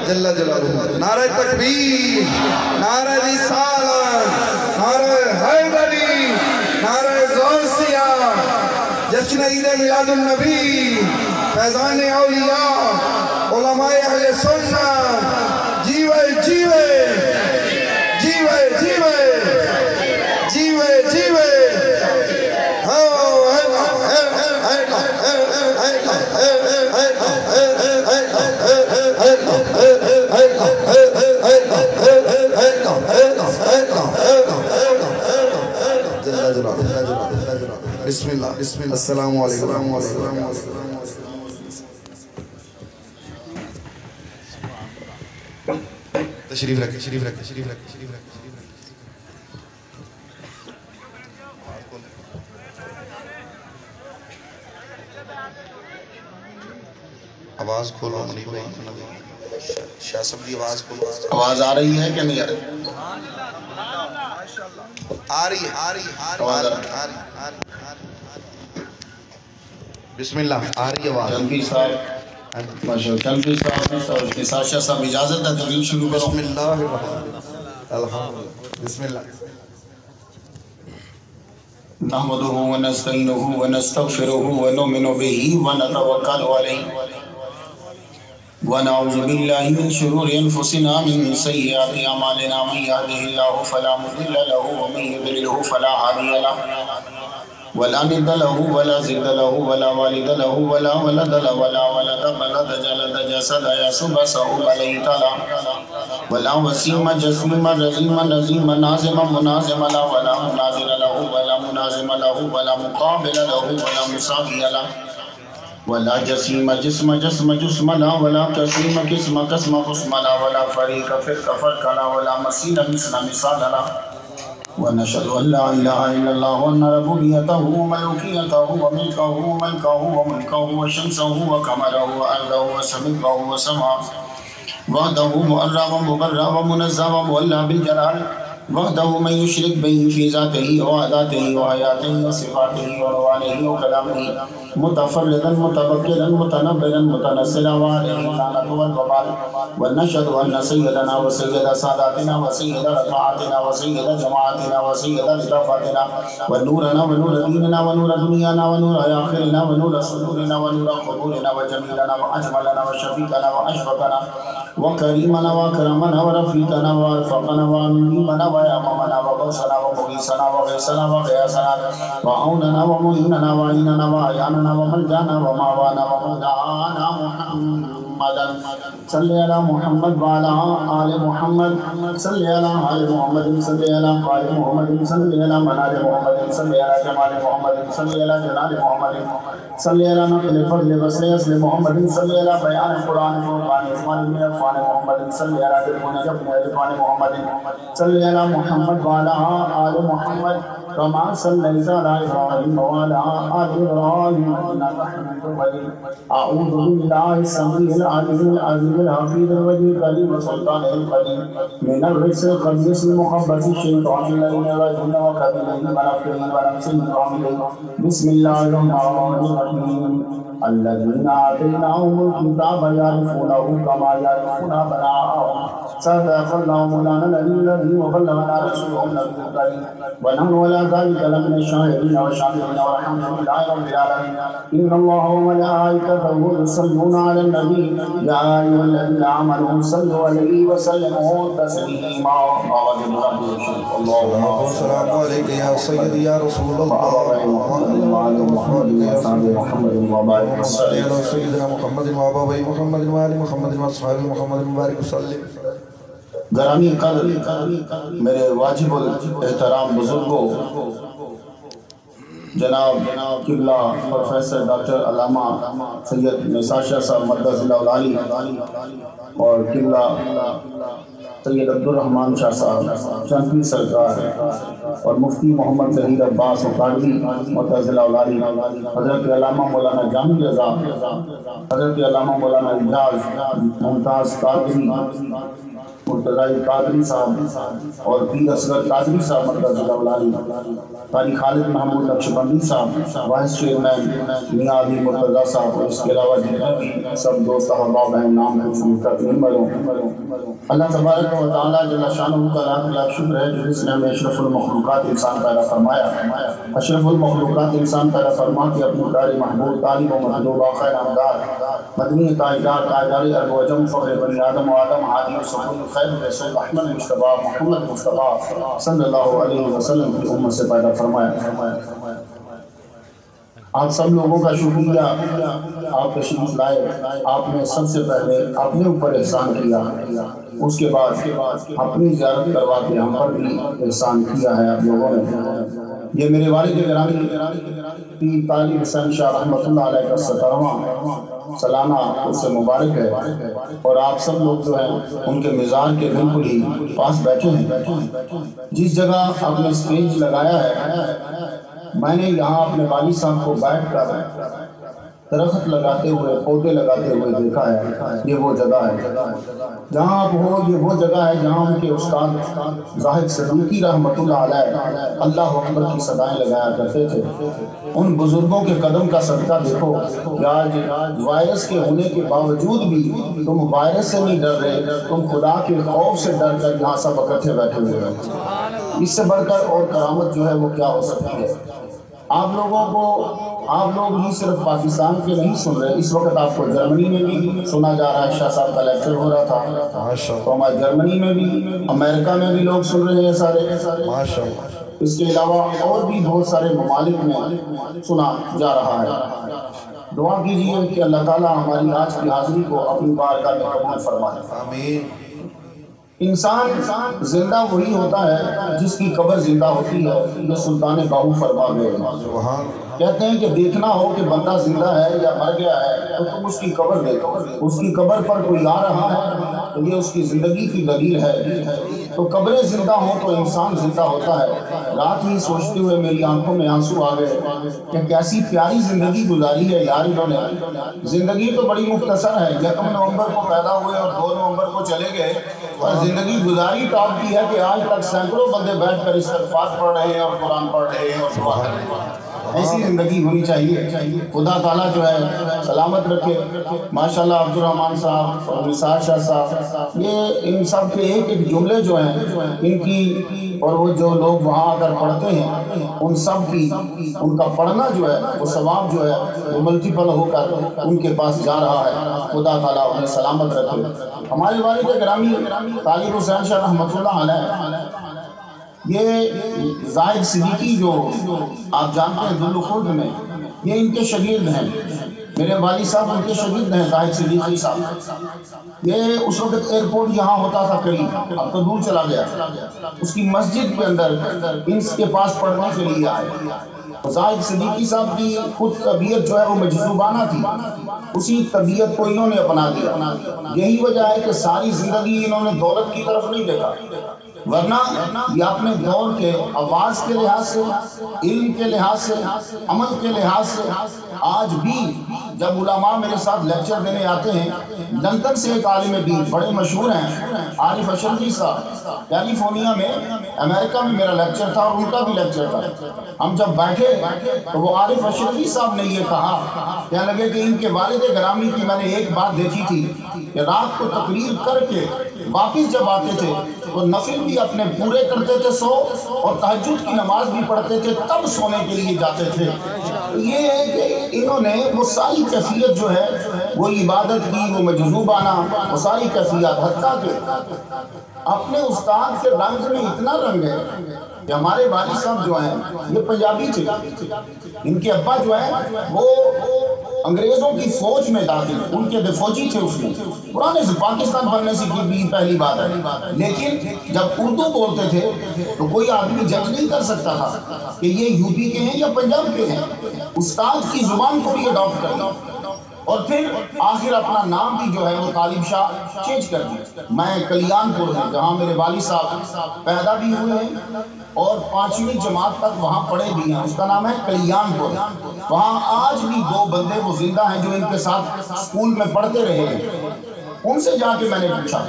جل جلالہ نعرہ تکبیر، نعرہ رسالت، نعرہ حیدری، نعرہ غوثیہ، جشن عید میلاد النبی، فیضان اولیاء، علماء اہل سنت، جیوے جیوے جیوے جیوے جیوے جیوے بسم اللہ بسم اللہ السلام علیکم تشریف رکھیں تشریف رکھیں تشریف رکھیں تشریف رکھیں آواز کھولو منی بھائی، شاہ صاحب کی آواز کھولو۔ آواز آ رہی ہے کہ نہیں آ رہی؟ آ رہی ہے بسم اللہ آ رہی ہے آواز۔ چلفی صاحب ماشاءاللہ، چلفی صاحب اور اس کے ساتھ شاہ صاحب اجازت ہے تقریر شروع کرو۔ بسم اللہ الرحمن الحمد بسم اللہ۔ نحمده ونستعینه ونستغفره ونؤمن به ونتوکل علیہ ونعوذ باللہ من شرور انفسنا من سیئات اعمالنا، من یهده اللہ فلا مضل له ومن یضلله فلا هادی له، ولا ند له ولا زد له ولا والد له ولا ولد له ولا ولد بلد جلد جسد يسب سعود عليه تعالى ولا وسيم جسيم رزيم نزيم نازم منازم له ولا منازل له ولا منازم له ولا مقابل له ولا مساوي له ولا جسيم جسم جسم جسم لا ولا قسيم قسم قسم قسم لا ولا فريق فرق فرق لا ولا مثيل مثل مثال لا، ونشهد أن لا إله إلا الله وأن ربوبيته وملوكيته وملكه وملكه وشمسه وقمره وأرضه وسمكه وسماءه وحده مؤرى ومبرى ومنزه ومولى بالجلال وحده من يشرك به في ذاته وعداته وحياته وصفاته وروانه وكلامه متفردا متبكرا متنبلا متنسلا وعليه اللعنة والوبال، ونشهد أن سيدنا وسيد ساداتنا وسيد رفعاتنا وسيد جماعتنا وسيد اشرافاتنا ونورنا ونور ديننا ونور دنيانا ونور آخرنا ونور صدورنا ونور قبورنا وجميلنا وأجملنا وشفيقنا وأشفقنا وكريمنا وأكرمنا ورفيقنا وأرفقنا وأميمنا ويأممنا وغوثنا ومغيثنا وغيثنا وغياثنا وعوننا ومعيننا وعيننا وعياننا وملجانا وماوانا ومولانا محمدا صلی علی محمد وعلى آل محمد صلی علی آل محمد صلی علی قال محمد صلی علی منال محمد صلی علی جمال محمد صلی علی جلال محمد صلی علی نقل فضل وصل اصل محمد صلی علی بیان قرآن فرقان عثمان بن عفان محمد صلی علی دربون جبن عرفان محمد صلی علی محمد وعلى آل محمد كما صليت على إبراهيم وعلى آل إبراهيم إنك حميد مجيد. أعوذ بالله السميع العليم العزيز الحفيظ الوجيه الكريم وسلطان القديم من الرجس الخبيث المخبث الشيطان اللعين الرجيم وكبيره ونفخه ونفسه وحمده. بسم الله الرحمن الرحيم. الذين آتيناهم الكتاب يعرفونه كما يعرفون أبناءهم صدق الله مولانا الذي وبلغنا رسوله النبي الكريم ونحن ولا ذلك لمن الشاهدين والشاكرين والحمد لله رب العالمين. إن الله وملائكته يصلون على النبي يا أيها الذين آمنوا صلوا عليه وسلموا تسليما. اللهم صل على سيدي يا رسول الله وعلى محمد وبارك صلی اللہ سیدنا محمد وآباء محمد وآل محمد وصحاب محمد مبارک وسلم. گرامی قدر میرے واجب الاحترام بزرگوں، جناب قبلہ پروفیسر ڈاکٹر علامہ سید نثار شاہ صاحب مدث اللہ العالی اور قبلہ سید عبدالرحمن شاہ صاحب چانکوی سرکار اور مفتی محمد ظہیر عباس اکاڑوی مدث اللہ العالی، حضرت علامہ مولانا جامی رضا، حضرت علامہ مولانا اجاز ممتاز قادری، مرتضی قادری صاحب اور پیر اصغر قادری صاحب مرکز العلی، قاری خالد محمود نقشبندی صاحب، وائس چیئرمین میاں علی مرتضی صاحب، اور اس کے علاوہ جتنے بھی سب دوست احباب ہیں نام ہے ان کا تین بڑوں۔ اللہ تبارک و تعالیٰ جل شانہ کا لاکھ لاکھ شکر ہے جو جس نے ہمیں اشرف المخلوقات انسان پیدا فرمایا، اشرف المخلوقات انسان پیدا فرما کے اپنی پیاری محبوب طالب و مطلوب آخر نامدار مدنی تاجدار تاجدار عرب و عجم فخر بنی آدم و آدم ہادی و سکون خیر رسول احمد مصطفیٰ محمد مصطفیٰ صلی اللہ علیہ وسلم کی امت سے پیدا فرمایا۔ آپ سب لوگوں کا شکریہ، آپ تشریف لائے، آپ نے سب سے پہلے اپنے اوپر احسان کیا، اس کے بعد اپنی زیارت کروا کے ہم پر بھی احسان کیا ہے آپ لوگوں نے۔ یہ میرے والد گرامی پیر طالب حسین شاہ رحمۃ اللہ علیہ کا 17واں سالانہ اس سے مبارک ہے، اور آپ سب لوگ جو ہیں ان کے مزار کے بالکل ہی پاس بیٹھے ہیں۔ جس جگہ آپ نے اسٹیج لگایا ہے میں نے یہاں اپنے والد صاحب کو بیٹھ کر درخت لگاتے ہوئے پودے لگاتے ہوئے دیکھا ہے۔ یہ وہ جگہ ہے جہاں آپ ہو، یہ وہ جگہ ہے جہاں ان کے استاد زاہد صدیقی رحمۃ اللہ علیہ اللہ اکبر کی صدائیں لگایا کرتے تھے۔ ان بزرگوں کے قدم کا صدقہ دیکھو کہ آج وائرس کے ہونے کے باوجود بھی تم وائرس سے نہیں ڈر رہے، تم خدا کے خوف سے ڈر کر یہاں سب اکٹھے بیٹھے ہوئے ہیں۔ اس سے بڑھ کر اور کرامت جو ہے وہ کیا ہو سکتی ہے؟ آپ لوگوں کو، آپ لوگ ہی صرف پاکستان کے نہیں سن رہے، اس وقت آپ کو جرمنی میں بھی سنا جا رہا ہے، شاہ صاحب کا لیکچر ہو رہا تھا، تو ہمارے جرمنی میں بھی، امریکہ میں بھی لوگ سن رہے ہیں سارے۔ اس کے علاوہ اور بھی بہت سارے ممالک میں سنا جا رہا ہے۔ دعا کیجیے کہ اللہ تعالیٰ ہماری آج کی حاضری کو اپنی بارگاہ میں قبول فرمائے۔ آمین۔ انسان زندہ وہی ہوتا ہے جس کی قبر زندہ ہوتی ہے، یہ سلطان باہو فرما گئے ہیں۔ کہتے ہیں کہ دیکھنا ہو کہ بندہ زندہ ہے یا مر گیا ہے تو تم اس کی قبر دیکھو، اس کی قبر پر کوئی آ رہا ہے تو یہ اس کی زندگی کی دلیل ہے۔ تو قبریں زندہ ہوں تو انسان زندہ ہوتا ہے۔ رات ہی سوچتے ہوئے میری آنکھوں میں آنسو آ گئے کہ کیسی پیاری زندگی گزاری ہے یار انہوں نے۔ زندگی تو بڑی مختصر ہے، 1 نومبر کو پیدا ہوئے اور 2 نومبر کو چلے گئے، اور زندگی گزاری تو آپ کی ہے کہ آج تک سینکڑوں بندے بیٹھ کر استغفار پڑھ رہے ہیں اور قرآن پڑھ رہے ہیں اور دعا کر رہے ہیں۔ ایسی زندگی ہونی چاہیے۔ خدا تعالیٰ جو ہے سلامت رکھے۔ ماشاءاللہ عبدالرحمن صاحب اور نثار شاہ صاحب، یہ ان سب کے ایک ایک جملے جو ہیں ان کی، اور وہ جو لوگ وہاں آ کر پڑھتے ہیں ان سب کی، ان کا پڑھنا جو ہے وہ ثواب جو ہے وہ ملٹیپل ہو کر ان کے پاس جا رہا ہے۔ خدا تعالیٰ انہیں سلامت رکھے۔ ہمارے والد گرامی طالب حسین شاہ رحمۃ اللہ علیہ، یہ زاہد صدیقی جو آپ جانتے ہیں ذوالخلد میں، یہ ان کے شاگرد ہیں۔ میرے والد صاحب ان کے شاگرد ہیں زاہد صدیقی صاحب۔ یہ اس وقت ایئرپورٹ یہاں ہوتا تھا قریب، اب تو دور چلا گیا، اس کی مسجد کے اندر ان کے پاس پڑھنے کے لیے آئے۔ زاہد صدیقی صاحب کی خود طبیعت جو ہے وہ مجذوبانہ تھی، اسی طبیعت کو انہوں نے اپنا لیا۔ یہی وجہ ہے کہ ساری زندگی انہوں نے دولت کی طرف نہیں دیکھا، ورنہ یہ اپنے دور کے آواز کے لحاظ سے، علم کے لحاظ سے، عمل کے لحاظ سے آج بھی جب علماء میرے ساتھ لیکچر دینے آتے ہیں، لندن سے ایک عالم دین بڑے مشہور ہیں عارف اشرفی صاحب، کیلیفورنیا میں، امریکہ میں میرا لیکچر تھا اور ان کا بھی لیکچر تھا۔ ہم جب بیٹھے تو وہ عارف اشرفی صاحب نے یہ کہا، کہنے لگے کہ ان کے والد گرامی کی میں نے ایک بات دیکھی تھی کہ رات کو تقریر کر کے واپس جب آتے تھے تو نفل بھی اپنے پورے کرتے تھے سو، اور تہجد کی نماز بھی پڑھتے تھے، تب سونے کے لیے جاتے تھے۔ یہ ہے کہ انہوں نے وہ ساری کیفیت جو ہے وہ عبادت کی، وہ مجذوبانہ، وہ ساری کیفیت، حتیٰ کہ اپنے استاد کے رنگ میں اتنا رنگ ہے کہ ہمارے والد صاحب جو ہیں یہ پنجابی تھے، ان کے ابا جو ہیں وہ انگریزوں کی فوج میں داخل، ان کے فوجی تھے، اس میں پرانے سے پاکستان بننے سے کی پہلی بات ہے، لیکن جب اردو بولتے تھے تو کوئی آدمی جج نہیں کر سکتا تھا کہ یہ یو پی کے ہیں یا پنجاب کے ہیں، استاد کی زبان کو بھی اڈاپٹ کر دیا، اور پھر آخر اپنا نام بھی جو ہے وہ طالب شاہ چینج کر دیا۔ میں کلیان پور ہوں جہاں میرے والد صاحب پیدا بھی ہوئے ہیں اور 5ویں جماعت تک وہاں پڑھے بھی ہیں، اس کا نام ہے کلیان پور۔ وہاں آج بھی 2 بندے وہ زندہ ہیں جو ان کے ساتھ اسکول میں پڑھتے رہے ہیں، ان سے جا کے میں نے پوچھا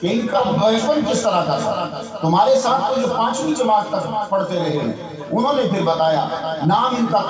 کہ ان کا بچپن کس طرح کا تھا، تمہارے ساتھ تو یہ 5ویں جماعت تک پڑھتے رہے ہیں۔ انہوں نے پھر بتایا نام ان کا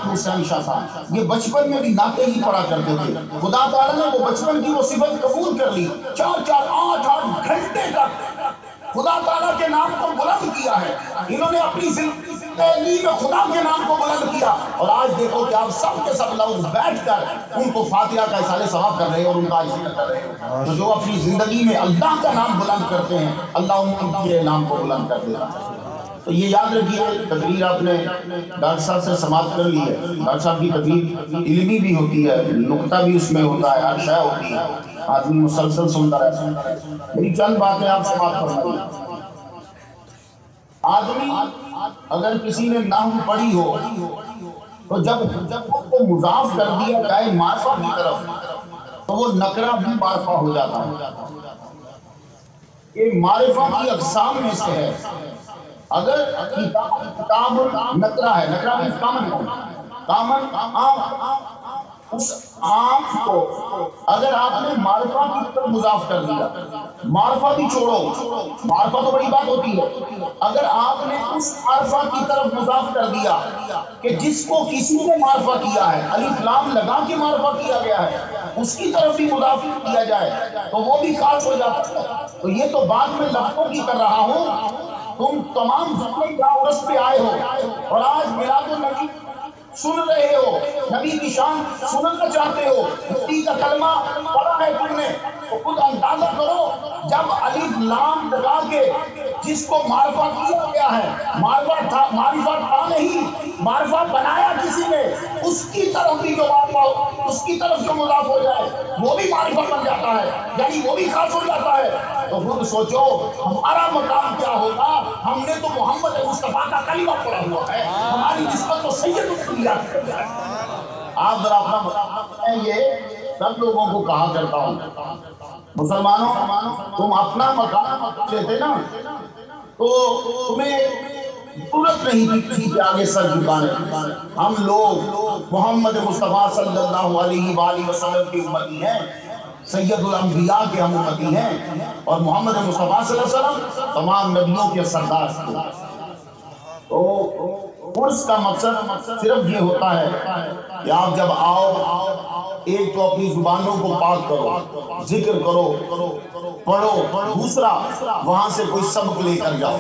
حسین شاہ تھا، یہ بچپن میں بھی نعتیں ہی پڑھا کرتے تھے۔ خدا تعالیٰ نے وہ بچپن کی وہ صفت قبول کر لی، 4 8 گھنٹے تک خدا تعالیٰ کے نام کو بلند کیا ہے۔ انہوں نے اپنی زندگی میں خدا کے نام کو بلند کیا، اور آج دیکھو کہ آپ سب کے سب لوگ بیٹھ کر ان کو فاتحہ کا اصالِ ثواب کر رہے ہیں اور ان کا ذکر کر رہے ہیں۔ تو جو اپنی زندگی میں اللہ کا نام بلند کرتے ہیں، اللہ ان کے نام کو بلند کر دیتا ہے۔ تو یہ یاد رکھیے، تقریر آپ نے ڈاکٹر صاحب سے سماعت کر لی ہے۔ ڈاکٹر صاحب کی تقریر علمی بھی ہوتی ہے، نقطہ بھی اس میں ہوتا ہے، ہر شے ہوتی ہے، آدمی مسلسل سنتا رہتا ہے۔ میری چند باتیں آپ سماعت فرمائیے۔ آدمی اگر کسی نے نحو پڑھی ہو تو جب کو مضاف کر دیا جائے معرفہ کی طرف تو وہ نکرہ بھی معرفہ ہو جاتا ہے۔ یہ معرفہ کی اقسام میں سے ہے۔ اگر کتاب نکرہ ہے، نکرہ بھی کامن اس عام کو اگر آپ نے معرفہ کی طرف مضاف کر دیا، معرفہ بھی چھوڑو، معرفہ تو بڑی بات ہوتی ہے، اگر آپ نے اس معرفہ کی طرف مضاف کر دیا کہ جس کو کسی نے معرفہ کیا ہے، الف لام لگا کے معرفہ کیا گیا ہے، اس کی طرف بھی مضاف کیا جائے تو وہ بھی خاص ہو جاتا ہے۔ تو یہ تو بات میں لفظوں کی کر رہا ہوں، تم تمام زمانے کا عرص پہ آئے ہو اور آج میلاد النبی سن رہے ہو، نبی کی شان سننا چاہتے ہو، مفتی کا کلمہ پڑھا ہے تم نے، تو خود اندازہ کرو جب الف لام لگا کے جس کو معرفہ کیا گیا ہے، معرفہ تھا نہیں، معرفہ بنایا کسی نے، اس کی طرف بھی جو معرفہ، اس کی طرف جو مضاف ہو جائے وہ بھی معرفہ بن جاتا ہے، یعنی وہ بھی خاص ہو جاتا ہے۔ تو خود سوچو ہمارا مقام کیا ہوگا۔ ہم نے تو محمد مصطفیٰ کا کلمہ پڑھا ہوا ہے، ہماری نسبت تو سید ہے۔ آپ ذرا اپنا مقام، یہ سب لوگوں کو کہا کرتا ہوں، مسلمانوں تم اپنا مقام لیتے نا تو تمہیں ضرورت نہیں تھی کسی کے آگے سر جھکانے۔ ہم لوگ محمد مصطفیٰ صلی اللہ علیہ وآلہ وسلم کی امتی ہیں، سید الانبیاء کے ہم امتی ہیں، اور محمد مصطفیٰ صلی اللہ علیہ وسلم تمام نبیوں کے سردار تھے۔ تو عرس کا مقصد صرف یہ ہوتا ہے کہ آپ جب آؤ، ایک تو اپنی زبانوں کو پاک کرو، ذکر کرو، پڑھو، دوسرا وہاں سے کوئی سبق لے کر جاؤ،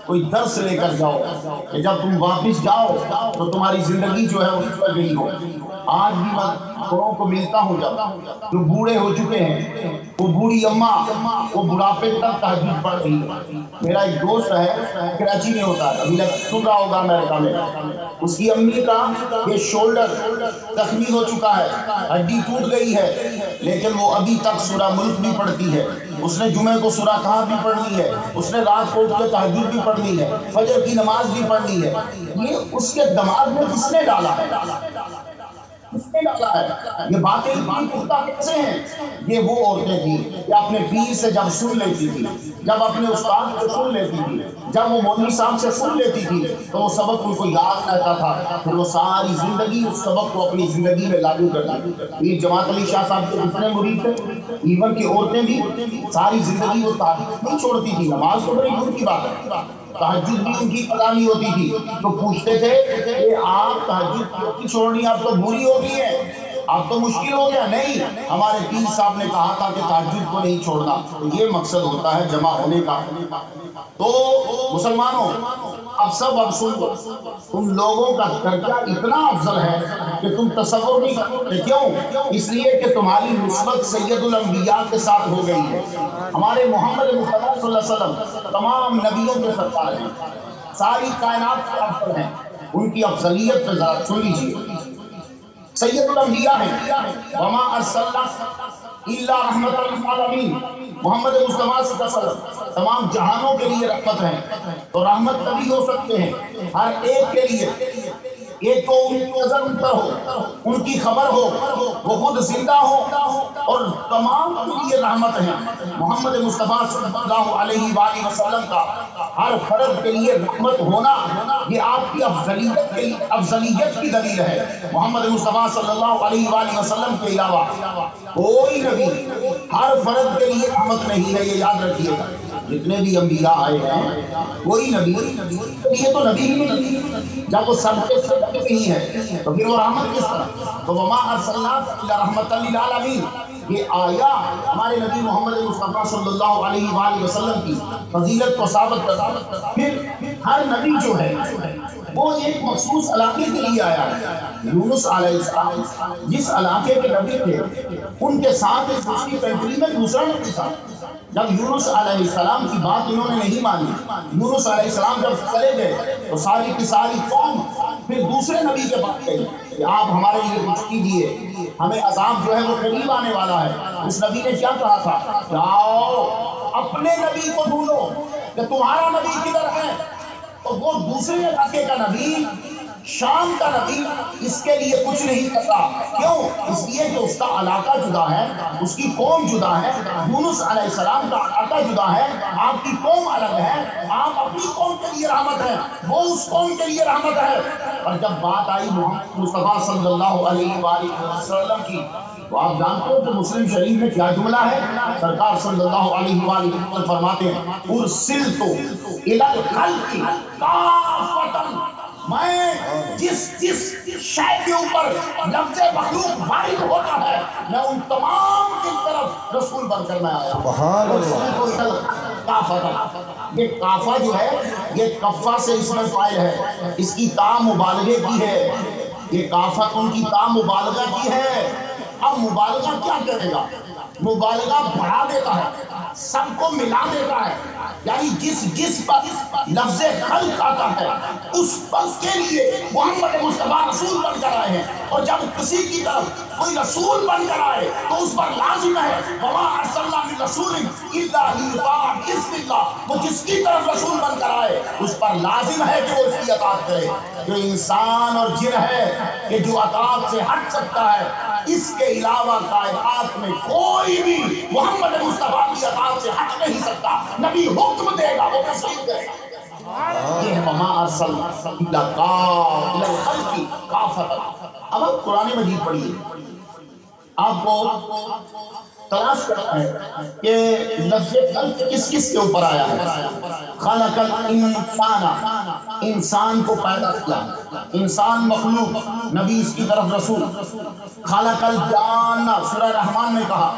کوئی درس لے کر جاؤ کہ جب تم واپس جاؤ تو تمہاری زندگی جو ہے اس پر گئی ہو۔ آج بھی میں بڑوں کو ملتا ہوں جو بوڑھے ہو چکے ہیں، وہ بوڑھی اماں وہ بڑھاپے تک تہجد پڑھ رہی ہے۔ میرا ایک دوست ہے کراچی میں ہوتا ہے، ابھی سن رہا ہوگا امریکہ میں، اس کی امی کا یہ شولڈر زخمی ہو چکا ہے، ہڈی ٹوٹ گئی ہے، لیکن وہ ابھی تک سورہ ملک بھی پڑھتی ہے، اس نے جمعہ کو سورہ کہف بھی پڑھنی ہے، اس نے رات کو اٹھ کے تہجد بھی پڑھنی ہے، فجر کی نماز بھی پڑھنی ہے۔ یہ اس کے دماغ میں کس نے ڈالا ہے؟ یہ باتیں اتنی پختہ کیسے ہیں؟ یہ وہ عورتیں تھیں کہ اپنے پیر سے جب سن لیتی تھی، جب اپنے استاد سے سن لیتی تھی، جب وہ مولوی صاحب سے سن لیتی تھی تو وہ سبق ان کو یاد رہتا تھا، پھر وہ ساری زندگی اس سبق کو اپنی زندگی میں لاگو کرتی۔ پیر جماعت علی شاہ صاحب کے جتنے مرید تھے، ایون کی عورتیں بھی ساری زندگی وہ تہجد نہیں چھوڑتی تھی، نماز تو بڑی دور کی بات ہے، تہجد بھی ان کی قضا نہیں ہوتی تھی۔ تو پوچھتے تھے کہ آپ تہجد کیوں نہیں چھوڑنی، آپ تو بری ہو گئی ہے، اب تو مشکل ہو گیا۔ نہیں، ہمارے پیر صاحب نے کہا تھا کہ تہجد کو نہیں چھوڑنا۔ تو یہ مقصد ہوتا ہے جمع ہونے کا۔ تو مسلمانوں اب سن لو، تم لوگوں کا درجہ اتنا افضل ہے کہ تم تصور نہیں کرتے۔ کیوں؟ اس لیے کہ تمہاری نسبت سید الانبیاء کے ساتھ ہو گئی ہے۔ ہمارے محمد مصطفیٰ صلی اللہ علیہ وسلم تمام نبیوں کے سردار ہیں، ساری کائنات کے افضل ہیں۔ ان کی افضلیت پہ ذرا سن لیجیے۔ سید الانبیاء ہیں، وما ارسلناک الا رحمۃ للعالمین، محمد مصطفیٰ صلی اللہ علیہ وسلم تمام جہانوں کے لیے رحمت ہیں۔ تو رحمت تبھی ہو سکتے ہیں ہر ایک کے لیے ایک تو ان کی نظر ان پر ہو، ان کی خبر ہو، وہ خود زندہ ہو اور تمام کے لیے رحمت ہیں۔ محمد مصطفیٰ صلی اللہ علیہ وآلہ وسلم کا ہر فرد کے لیے رحمت ہونا یہ آپ کی افضلیت کی دلیل ہے۔ محمد مصطفیٰ صلی اللہ علیہ وآلہ وسلم کے علاوہ کوئی نبی ہر فرد کے لیے رحمت نہیں ہے، یہ یاد رکھیے گا۔ جتنے بھی انبیاء آئے ہیں کوئی نبی یہ تو نبی ہی نہیں، جب وہ سب کے سب نہیں ہے تو پھر وہ رحمت کس طرح؟ تو وما ارسلناک الا رحمۃ للعالمین، یہ آیا ہمارے نبی محمد مصطفیٰ صلی اللہ علیہ وآلہ وسلم کی فضیلت کو ثابت کرتا۔ پھر ہر نبی جو ہے وہ ایک مخصوص علاقے کے لیے آیا ہے۔ یونس علیہ السلام جس علاقے کے نبی تھے ان کے ساتھ ایک دوسری کنٹری میں دوسرا نبی تھا۔ جب یونس علیہ السلام کی بات انہوں نے نہیں مانی، یونس علیہ السلام جب چلے گئے تو ساری کی ساری قوم پھر دوسرے نبی کے پاس گئی کہ آپ ہمارے لیے کچھ کیجیے، ہمیں عذاب جو ہے وہ قریب آنے والا ہے۔ اس نبی نے کیا کہا تھا؟ جاؤ اپنے نبی کو ڈھونڈو کہ تمہارا نبی کدھر ہے۔ اور وہ دوسرے علاقے کا نبی، شام کا نبی اس کے لیے کچھ نہیں کرتا۔ کیوں؟ اس لیے کہ اس کا علاقہ جدا ہے، اس کی قوم جدا ہے۔ یونس علیہ السلام کا علاقہ جدا ہے، آپ کی قوم الگ ہے۔ آپ اپنی قوم کے لیے رحمت ہے، وہ اس قوم کے لیے رحمت ہے۔ اور جب بات آئی محمد مصطفیٰ صلی اللہ علیہ وآلہ وسلم کی تو آپ جانتے ہو کہ مسلم شریف میں کیا جملہ ہے؟ سرکار صلی اللہ علیہ وآلہ وسلم فرماتے ہیں ارسلت الی الخلق کافۃ، میں جس شے کے اوپر لفظ مخلوق وارد ہوتا ہے میں ان تمام کی طرف رسول بن کر میں آیا۔ سبحان اللہ۔ یہ کافہ جو ہے یہ کفہ سے اس میں فائل ہے، اس کی تا مبالغے کی ہے، یہ کافہ ان کی تا مبالغہ کی ہے۔ اب مبالغہ کیا کرے گا؟ مبالغہ بڑھا دیتا ہے، سب کو ملا دیتا ہے، یعنی جس پر لفظ خلق آتا ہے اس پر کے لیے محمد مصطفیٰ رسول بن کر آئے ہیں۔ اور جب کسی کی طرف کوئی رسول بن کر آئے تو اس پر لازم ہے وما ارسلنا من رسول الا لیطاع باذن اللہ، وہ جس کی طرف رسول بن کر آئے اس پر لازم ہے کہ وہ اس کی اطاعت کرے۔ جو انسان اور جن ہے کہ جو اطاعت سے ہٹ سکتا ہے، اس کے علاوہ کائنات میں کوئی بھی محمد مصطفیٰ کی اطاعت سے ہٹ نہیں سکتا۔ نبی حکم دے گا وہ تسلیم کرے گا۔ یہ ہے وما ارسلنا الا الخلق کافۃ۔ اب آپ قرآن مجید پڑھیے، آپ کو تلاش کرنا ہے کہ لفظ خلق کس کس کے اوپر آیا ہے۔ خلق الانسان، انسان کو پیدا کیا، انسان مخلوق، نبی اس کی طرف رسول۔ خلق الجان، سورہ رحمان میں کہا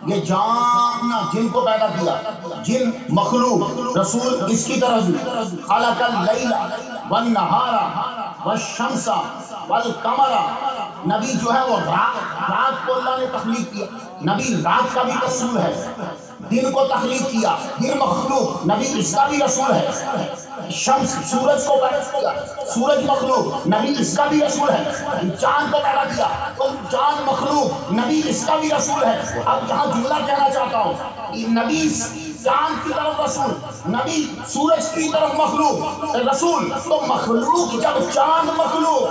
یہ جان، جن کو پیدا کیا، جن مخلوق، رسول اس کی طرف۔ خلق اللیل والنہار والشمس والقمر، نبی جو ہے وہ رات کو اللہ نے تخلیق کیا، نبی رات کا بھی رسول ہے۔ دن کو تخلیق کیا، دن مخلوق، نبی اس کا بھی رسول ہے۔ شمس، سورج کو پیدا کیا، سورج مخلوق، نبی اس کا بھی رسول ہے۔ چاند کو پیدا کیا تو چاند مخلوق، نبی اس کا بھی رسول ہے۔ اب یہاں جملہ کہنا چاہتا ہوں، نبی چاند کی طرف رسول، نبی سورج کی طرف مخلوق رسول، تو مخلوق جب چاند مخلوق،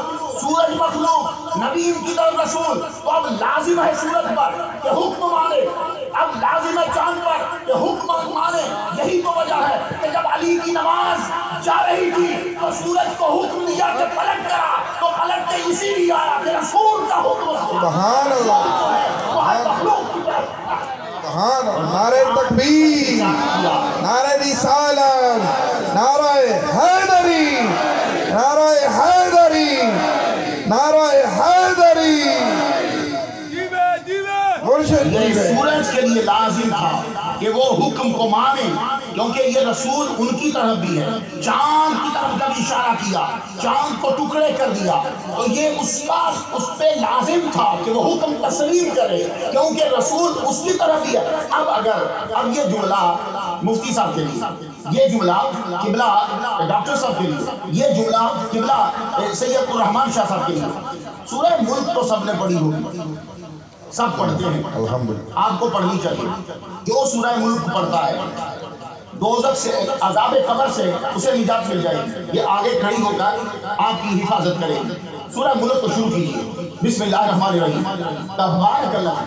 سورج مخلوق، نبی ان کی طرف رسول، تو اب لازم ہے سورج پر کہ حکم مانے، اب لازم ہے چاند پر کہ حکم مانے۔ یہی تو وجہ ہے کہ جب علی کی نماز جا رہی تھی تو سورج کو حکم دیا کہ پلٹ کرا، تو پلٹ کے اسی لیے آیا کہ رسول کا حکم۔ سبحان اللہ، تو ہر مخلوق کی طرف سبحان اللہ۔ نعرہ تکبیر، نعرہ رسالت، نعرہ حیدری، نعرہ حیدری، نعرہ حیدری۔ یہ سورج کے لیے لازم تھا کہ وہ حکم کو مانے، کیونکہ یہ رسول ان کی طرف بھی ہے۔ چاند کی طرف جب اشارہ کیا، چاند کو ٹکڑے کر دیا، تو یہ اس پہ لازم تھا کہ وہ حکم تسلیم کرے، کیونکہ رسول اس کی طرف بھی ہے۔ اب یہ جملہ مفتی صاحب کے لیے، یہ جملہ قبلہ ڈاکٹر صاحب کے لیے، یہ جملہ قبلہ سید الرحمان شاہ صاحب کے لیے۔ سورہ ملک تو سب نے پڑھی ہوگی، سب پڑھتے ہیں، الحمدللہ، آپ کو پڑھنی چاہیے۔ جو سورہ ملک پڑھتا ہے دوزخ سے عذاب قبر سے اسے نجات مل جائے گی، یہ آگے کھڑی ہو کر آپ کی حفاظت کرے گی۔ سورہ ملک کو شروع کیجیے، بسم اللہ الرحمن الرحیم۔ تبارک اللہ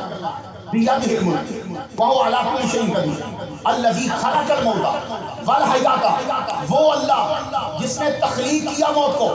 بیدہ الملک وہو علی کل شیء قدیر الذی خلق الموت والحیات، وہ اللہ جس نے تخلیق کیا موت کو،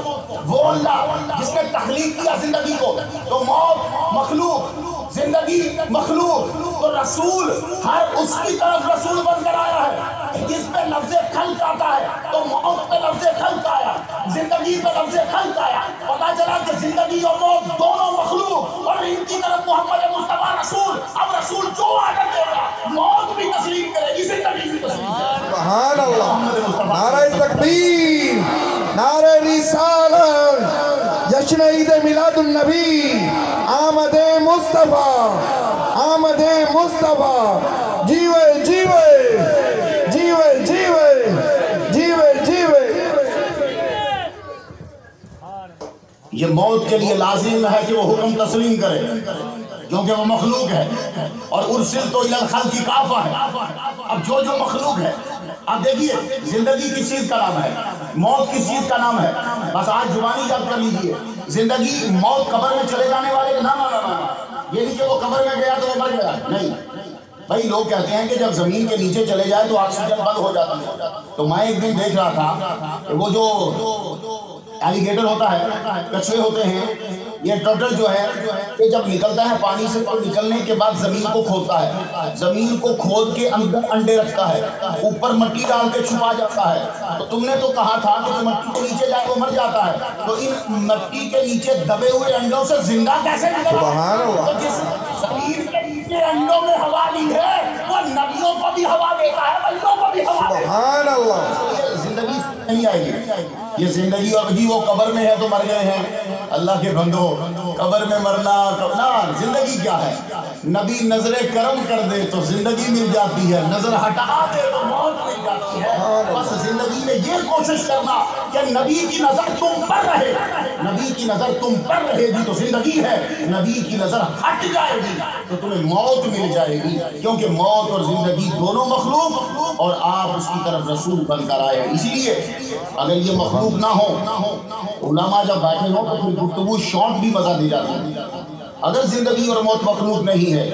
وہ اللہ جس نے تخلیق کیا زندگی کو۔ تو موت مخلوق، زندگی مخلوق، تو رسول ہر اس کی طرف رسول بن کر آیا ہے جس پہ لفظ خلق آتا ہے، تو موت پہ لفظ خلق آیا، زندگی پہ لفظ خلق آیا۔ پتا چلا کہ زندگی اور موت دونوں مخلوق، اور ان کی طرف محمد مصطفیٰ رسول۔ اب رسول جو آڈر دے گا موت بھی تسلیم کرے گی، زندگی بھی تسلیم کرے گی۔ سبحان اللہ، نعرہ تکبیر، نعرہ رسالت، جشن عید میلاد النبی، آمد مصطفیٰ، آمد مصطفیٰ، جیوے جیوے جیوے جیوے جیوے جیوے۔ یہ موت کے لیے لازم ہے کہ وہ حکم تسلیم کرے کیونکہ وہ مخلوق ہے، اور ارسلت الی الخلق کافہ ہے۔ اب جو مخلوق ہے، اب دیکھیے زندگی کس چیز کا نام ہے، موت کس چیز کا نام ہے، بس آج زبانی یاد کر لیجئے۔ زندگی موت قبر میں چلے جانے والے کا نام یہ نہیں کہ وہ قبر میں گیا تو وہ مر گیا، نہیں بھائی۔ لوگ کہتے ہیں کہ جب زمین کے نیچے چلے جائے تو آکسیجن بند ہو جاتی ہے۔ تو میں ایک دن دیکھ رہا تھا کہ وہ جو ایلیگیٹر ہوتا ہے، کچھوے ہوتے ہیں، یہ ٹرٹل جو ہے یہ جب نکلتا ہے پانی سے تو نکلنے کے بعد زمین کو کھودتا ہے، زمین کو کھود کے اندر انڈے رکھتا ہے، اوپر مٹی ڈال کے چھپا جاتا ہے۔ تو تم نے تو کہا تھا کہ مٹی کے نیچے جائے وہ مر جاتا ہے، تو ان مٹی کے نیچے دبے ہوئے انڈوں سے زندہ کیسے نکلا؟ سبحان اللہ۔ تو جس زمین کے نیچے انڈوں میں ہوا لی ہے وہ نبیوں کو بھی ہوا دیتا ہے، بندوں کو بھی ہوا دیتا ہے۔ سبحان اللہ۔ زندگی نہیں آئے گی یہ زندگی، اور جی وہ قبر میں ہے تو مر گئے ہیں۔ اللہ کے بندو، قبر میں مرنا زندگی کیا ہے؟ نبی نظر کرم کر دے تو زندگی مل جاتی ہے، نظر ہٹا دے تو موت مل جاتی ہے۔ بس زندگی میں یہ کوشش کرنا کہ نبی کی نظر تم پر رہے، نبی کی نظر تم پر رہے گی تو زندگی ہے، نبی کی نظر ہٹ جائے گی تو تمہیں موت مل جائے گی، کیونکہ موت اور زندگی دونوں مخلوق، اور آپ اس کی طرف رسول بن کر آئے۔ اسی لیے اگر یہ مخلوق نہ ہو، علماء جب بیٹھے ہوں تو پھر گفتگو شارٹ بھی مزہ دی جاتی ہے۔ اگر زندگی اور موت مخلوق نہیں ہے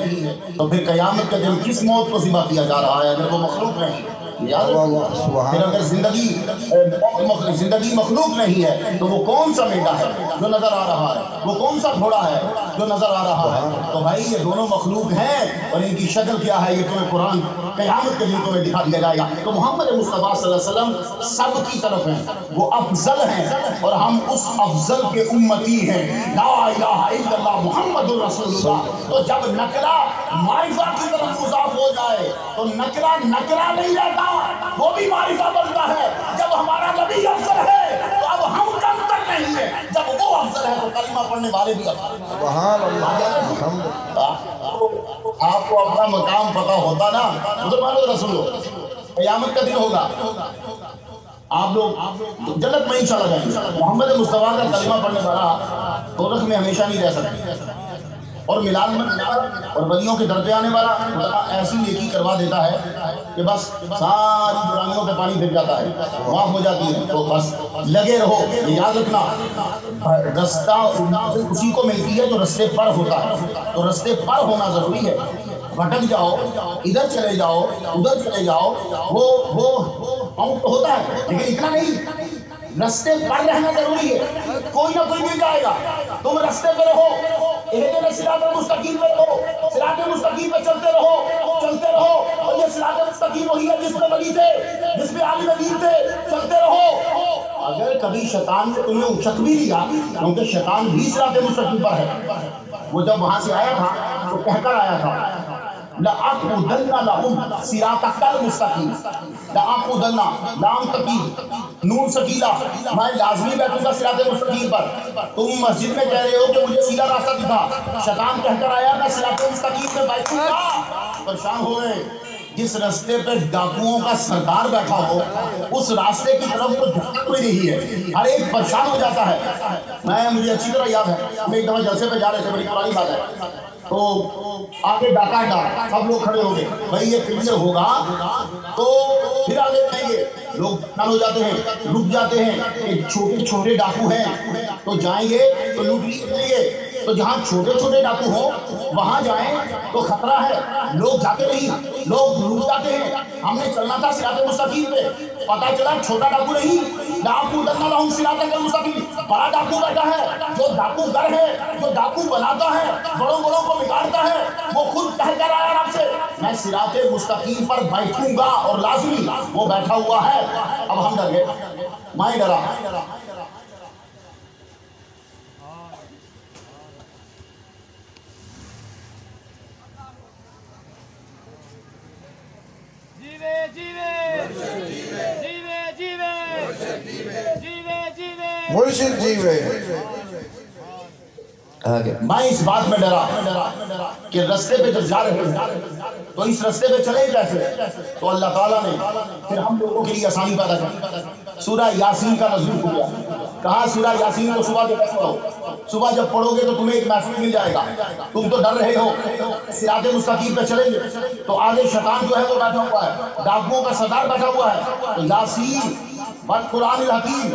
تو پھر قیامت کے دن کس موت کو ذبح کیا جا رہا ہے اگر وہ مخلوق نہیں ہے؟ پھر اگر زندگی مخلوق نہیں ہے تو وہ کون سا میڈا ہے جو نظر آ رہا ہے، وہ کون سا گھوڑا ہے جو نظر آ رہا ہے؟ تو بھائی یہ دونوں مخلوق ہیں، اور ان کی شکل کیا ہے یہ تمہیں قرآن قیامت کے دن تمہیں دکھا دیا جائے گا۔ تو محمد مصطفیٰ صلی اللہ علیہ وسلم سب کی طرف ہیں، وہ افضل ہیں، اور ہم اس افضل کے امتی ہیں۔ لا الہ الا اللہ محمد رسول اللہ۔ تو جب نکرہ معرفہ کی طرف مضاف ہو جائے تو نکرہ نہیں رہتا، وہ بھی معرفہ بنتا ہے۔ جب ہمارا نبی افضل ہے تو اب ہم کم تر نہیں ہیں، جب وہ افضل ہے تو کلمہ پڑھنے والے بھی افضل ہیں۔ سبحان اللہ۔ آپ کو اپنا مقام پتہ ہوتا نا، مسلمانوں رسول ہو، قیامت کا دن ہوگا، آپ لوگ جنت میں انشاءاللہ جائیں گے۔ محمد مصطفیٰ کا کلمہ پڑھنے والا دوزخ میں ہمیشہ نہیں رہ سکتا، اور ملاد میں اور ولیوں کے در پہ آنے والا ایسی نیکی کروا دیتا ہے کہ بس ساری برائیوں پہ پانی پھر جاتا ہے، معاف ہو جاتی ہے۔ تو بس لگے رہو، یاد رکھنا رستہ اسی کو ملتی ہے جو رستے پر ہوتا ہے، تو رستے پر ہونا ضروری ہے۔ بھٹک جاؤ، ادھر چلے جاؤ، ادھر چلے جاؤ، وہ تو ہوتا ہے، لیکن اتنا نہیں، رستے پر رہنا ضروری ہے۔ کوئی نہ کوئی مل جائے گا، تم رستے پہ رہو، اہدنا الصراط المستقیم پہ رہو، صراط مستقیم پہ چلتے رہو، اور یہ صراط مستقیم وہی ہے جس پہ ولی تھے، جس پہ عالم دین تھے، چلتے رہو۔ اگر کبھی شیطان نے تمہیں اچک بھی لیا، کیونکہ شیطان بھی صراط مستقیم پر ہے، وہ جب وہاں سے آیا تھا تو کہہ کر آیا تھا لَأَقْعُدَنَّ لَهُمْ صِرَاطَكَ الْمُسْتَقِيمَ۔ لَأَقْعُدَنَّ، لام تقید، نون سکیلا، میں لازمی بیٹھوں گا صراط مستقیم پر۔ تم مسجد میں کہہ رہے ہو کہ مجھے سیدھا راستہ دکھا، شیطان کہہ کر آیا میں صراط مستقیم پہ بیٹھوں گا، پریشان ہو گئے۔ جس راستے پہ ڈاکوؤں کا سردار بیٹھا ہو اس راستے کی طرف تو جھکا کوئی نہیں ہے، ہر ایک پریشان ہو جاتا ہے۔ مجھے اچھی طرح یاد ہے، ہم ایک دفعہ جلسے پہ جا رہے تھے، بڑی پرانی بات ہے، تو آگے ڈاکہ ڈالا، سب لوگ کھڑے ہو گئے، بھائی یہ کلیئر ہوگا تو پھر آگے جائیں گے۔ لوگ پریشان ہو جاتے ہیں، رک جاتے ہیں کہ چھوٹے چھوٹے ڈاکو ہیں تو جائیں گے تو لوٹ لیں گے، تو جہاں چھوٹے چھوٹے ڈاکو ہوں وہاں جائیں تو خطرہ ہے، لوگ جاتے نہیں، لوگ رک جاتے ہیں۔ ہم نے چلنا تھا صراط مستقیم پہ، پتا چلا چھوٹا ڈاکو نہیں، ڈاکو دلنا لہم صراط مستقیم، بڑا ڈاکو بیٹھا ہے، جو ڈاکو گر ہے، جو ڈاکو بناتا ہے، بڑوں بڑوں کو بگاڑتا ہے، وہ خود کہہ کر آیا رب سے میں صراط مستقیم پر بیٹھوں گا، اور لازمی وہ بیٹھا ہوا ہے۔ اب ہم ڈر گئے، میں ڈرا۔ مرشد جیوے میں اس بات میں ڈرا کہ رستے پہ جب جا رہے ہیں تو اس رستے پہ چلے کیسے؟ تو اللہ تعالیٰ نے پھر ہم لوگوں کے لیے آسانی پیدا کی، سورہ یاسین کا نزول ہوا۔ کہا سورہ یاسین کو صبح کے پڑھو، صبح جب پڑھو گے تو تمہیں ایک محفل مل جائے گا۔ تم تو ڈر رہے ہو، صراط مستقیم پہ چلیں گے تو آگے شیطان جو ہے وہ بیٹھا ہوا ہے، ڈاکوؤں کا سردار بیٹھا ہوا ہے، تو یاسین والقرآن الحکیم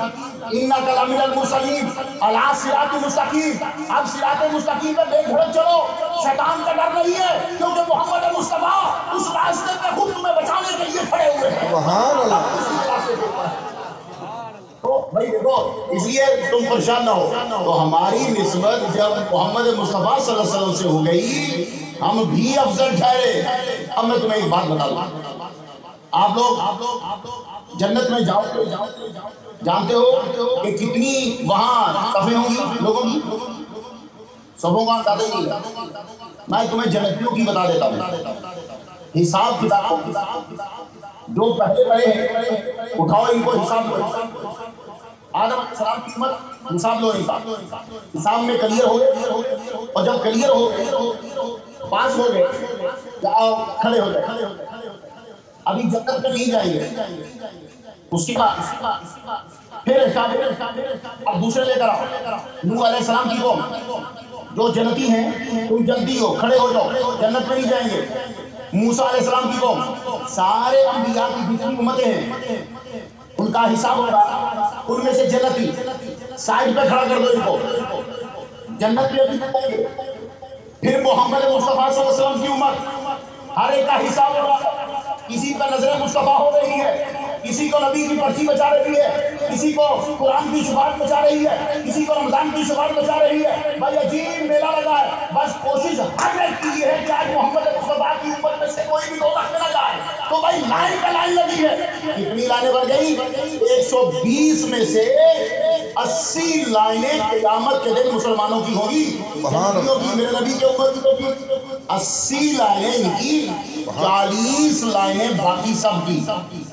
انک لمن المرسلین علی صراط مستقیم۔ اب صراط مستقیم پہ بے دھڑک چلو، شیطان کا ڈر نہیں ہے، کیونکہ محمد مصطفیٰ اس راستے پہ خود تمہیں بچانے کے لیے کھڑے ہوئے ہیں۔ سبحان اللہ۔ تو بھائی دیکھو، اس لیے تم پریشان نہ ہو۔ تو ہماری نسبت جب محمد مصطفیٰ صلی اللہ علیہ وسلم سے ہو گئی، ہم بھی افضل ٹھہرے۔ اب میں تمہیں ایک بات بتا دوں، آپ لوگ جنت میں جاؤ تو جانتے ہو کہ کتنی وہاں صفیں ہوں گی لوگوں کی؟ صفوں کا اندازہ ہی نہیں ہے۔ میں تمہیں جنتیوں کی بتا دیتا ہوں، حساب کتاب جو پہلے پڑے ہیں اٹھاؤ ان کو، حساب لو۔ آدم علیہ السلام کی امت، حساب لو، حساب میں کلیئر ہو گئے، اور جب کلیئر ہو گئے، پاس ہو گئے، جاؤ کھڑے ہو جائے۔ ابھی جنت میں نہیں جائیں گے، اس کے بعد پھر اب دوسرے لے کر آؤ۔ نوح علیہ السلام کی قوم جو جنتی ہیں، تم جنتی ہو، کھڑے ہو جاؤ، جنت میں نہیں جائیں گے۔ موسیٰ علیہ السلام کی قوم، سارے انبیاء کی جتنی امتیں ہیں ان کا حساب ہوگا، ان میں سے جنتی سائڈ پہ کھڑا کر دو ان کو، جنت میں بھی جائیں گے۔ پھر محمد مصطفیٰ صلی اللہ علیہ وسلم کی امت، ہر ایک کا حساب ہوگا، کسی کا نظر مصطفیٰ ہو رہی ہے، کسی کو نبی کی پرچی بچا رہی ہے، کسی کو قرآن کی شفاعت بچا رہی ہے، کسی کو رمضان کی شفاعت بچا رہی ہے۔ بھائی عجیب میلہ لگا ہے، بس کوشش ہر ایک کی یہ ہے کہ آج محمد مصطفیٰ کی امت میں سے کوئی بھی دوزخ میں نہ جائے۔ تو بھائی لائن پہ لائن لگی ہے، کتنی لائنیں بڑھ گئی؟ 120 میں سے 80 لائنیں قیامت کے دن مسلمانوں کی ہوگی، میرے نبی کے امت کی ہوگی۔ 80 لائنیں ان کی، 40 لائنیں باقی سب کی۔